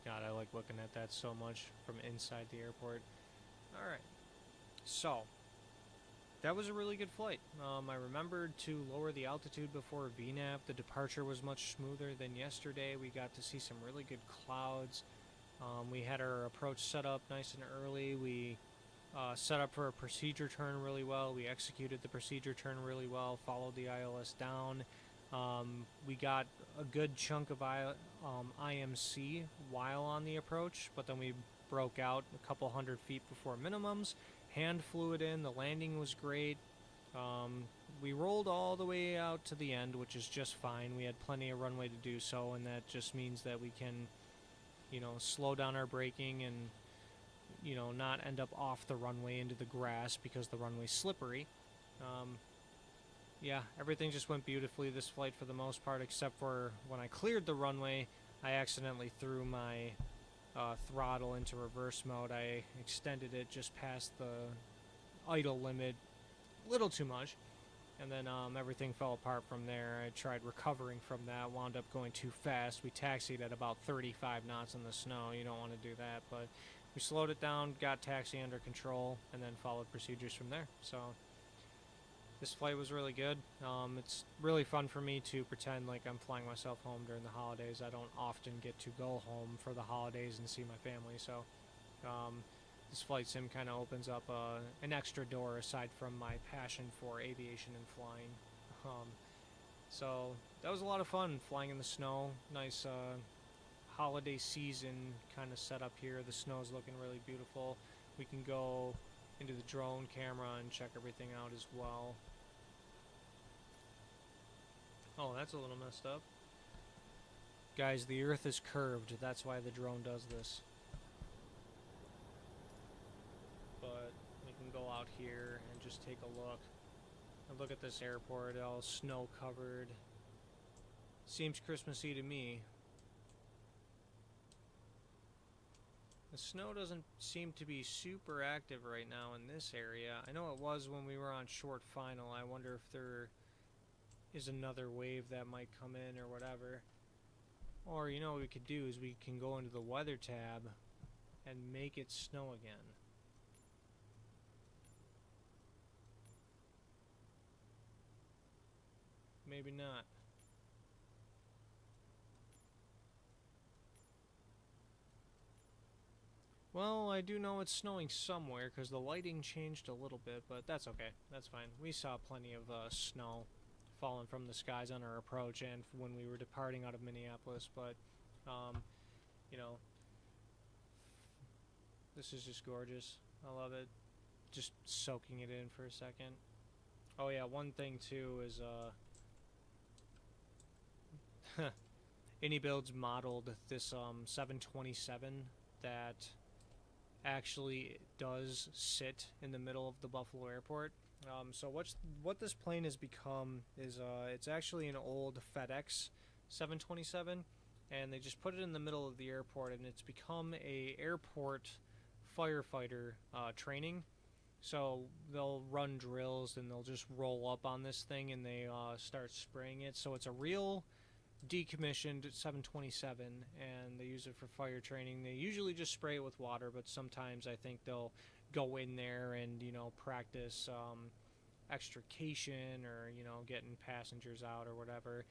God, I like looking at that so much from inside the airport. Alright, so that was a really good flight. I remembered to lower the altitude before VNAV. The departure was much smoother than yesterday. We got to see some really good clouds. We had our approach set up nice and early. We set up for a procedure turn really well. We executed the procedure turn really well, followed the ILS down. We got a good chunk of IMC while on the approach, but then we broke out a couple 100 feet before minimums. Hand flew it in. The landing was great. We rolled all the way out to the end, which is just fine. We had plenty of runway to do so, and that just means that we can, slow down our braking and, not end up off the runway into the grass because the runway's slippery. Yeah, everything just went beautifully this flight for the most part, except for when I cleared the runway, I accidentally threw my throttle into reverse mode. I extended it just past the idle limit a little too much, and then everything fell apart from there. I tried recovering from that, wound up going too fast. We taxied at about 35 knots in the snow. You don't want to do that, but we slowed it down, got taxi under control, and then followed procedures from there. So this flight was really good. It's really fun for me to pretend like I'm flying myself home during the holidays. I don't often get to go home for the holidays and see my family, so this flight sim kind of opens up an extra door aside from my passion for aviation and flying. So that was a lot of fun flying in the snow. Nice holiday season kind of setup here. The snow is looking really beautiful. We can go into the drone camera and check everything out as well. Oh, that's a little messed up. Guys, the Earth is curved. That's why the drone does this. But we can go out here and just take a look. And look at this airport, all snow covered. Seems Christmassy to me. The snow doesn't seem to be super active right now in this area. I know it was when we were on short final. I wonder if there is another wave that might come in or whatever. Or, what we could do is we can go into the weather tab and make it snow again. Maybe not. Well, I do know it's snowing somewhere because the lighting changed a little bit, but that's okay. That's fine. We saw plenty of snow falling from the skies on our approach and when we were departing out of Minneapolis, but, this is just gorgeous. I love it. Just soaking it in for a second. Oh yeah, one thing too is, AnyBuilds modeled this 727 that actually does sit in the middle of the Buffalo airport. So what this plane has become is it's actually an old FedEx 727, and they just put it in the middle of the airport, and it's become a airport firefighter training. So they'll run drills and they'll just roll up on this thing and they start spraying it. So it's a real decommissioned 727, and they use it for fire training. They usually just spray it with water, but sometimes I think they'll go in there and practice extrication or getting passengers out or whatever.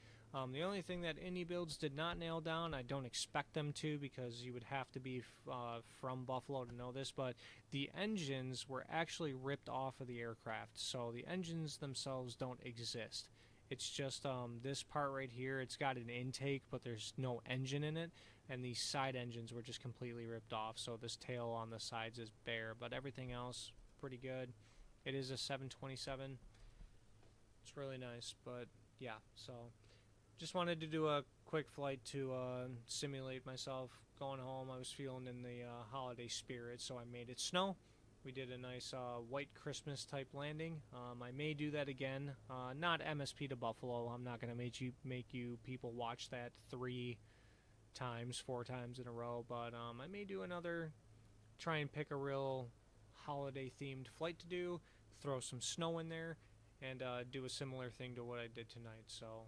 The only thing that AnyBuilds did not nail down, I don't expect them to because you would have to be from Buffalo to know this, but the engines were actually ripped off of the aircraft, so the engines themselves don't exist. It's just this part right here, it's got an intake, but there's no engine in it, and these side engines were just completely ripped off, so this tail on the sides is bare, but everything else, pretty good. It is a 727. It's really nice, but yeah, so just wanted to do a quick flight to simulate myself going home. I was feeling in the holiday spirit, so I made it snow. We did a nice white Christmas type landing. I may do that again. Not MSP to Buffalo. I'm not gonna make you people watch that 3 times, 4 times in a row. But I may do another. Try and pick a real holiday themed flight to do. Throw some snow in there, and do a similar thing to what I did tonight. So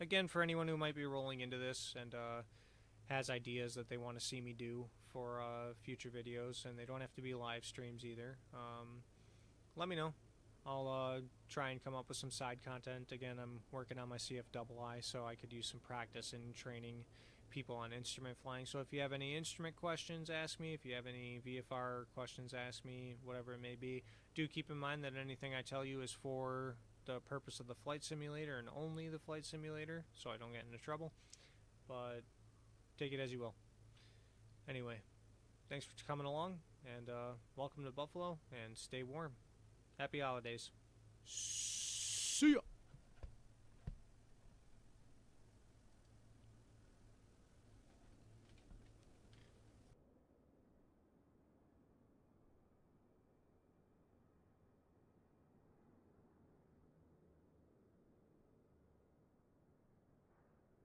again, for anyone who might be rolling into this and has ideas that they want to see me do for future videos, and they don't have to be live streams either, let me know. I'll try and come up with some side content. Again, I'm working on my CFII, so I could use some practice in training people on instrument flying. So if you have any instrument questions, ask me. If you have any VFR questions, ask me. Whatever it may be. Do keep in mind that anything I tell you is for the purpose of the flight simulator and only the flight simulator, so I don't get into trouble. But take it as you will. Anyway, thanks for coming along, and welcome to Buffalo, and stay warm. Happy holidays. See ya!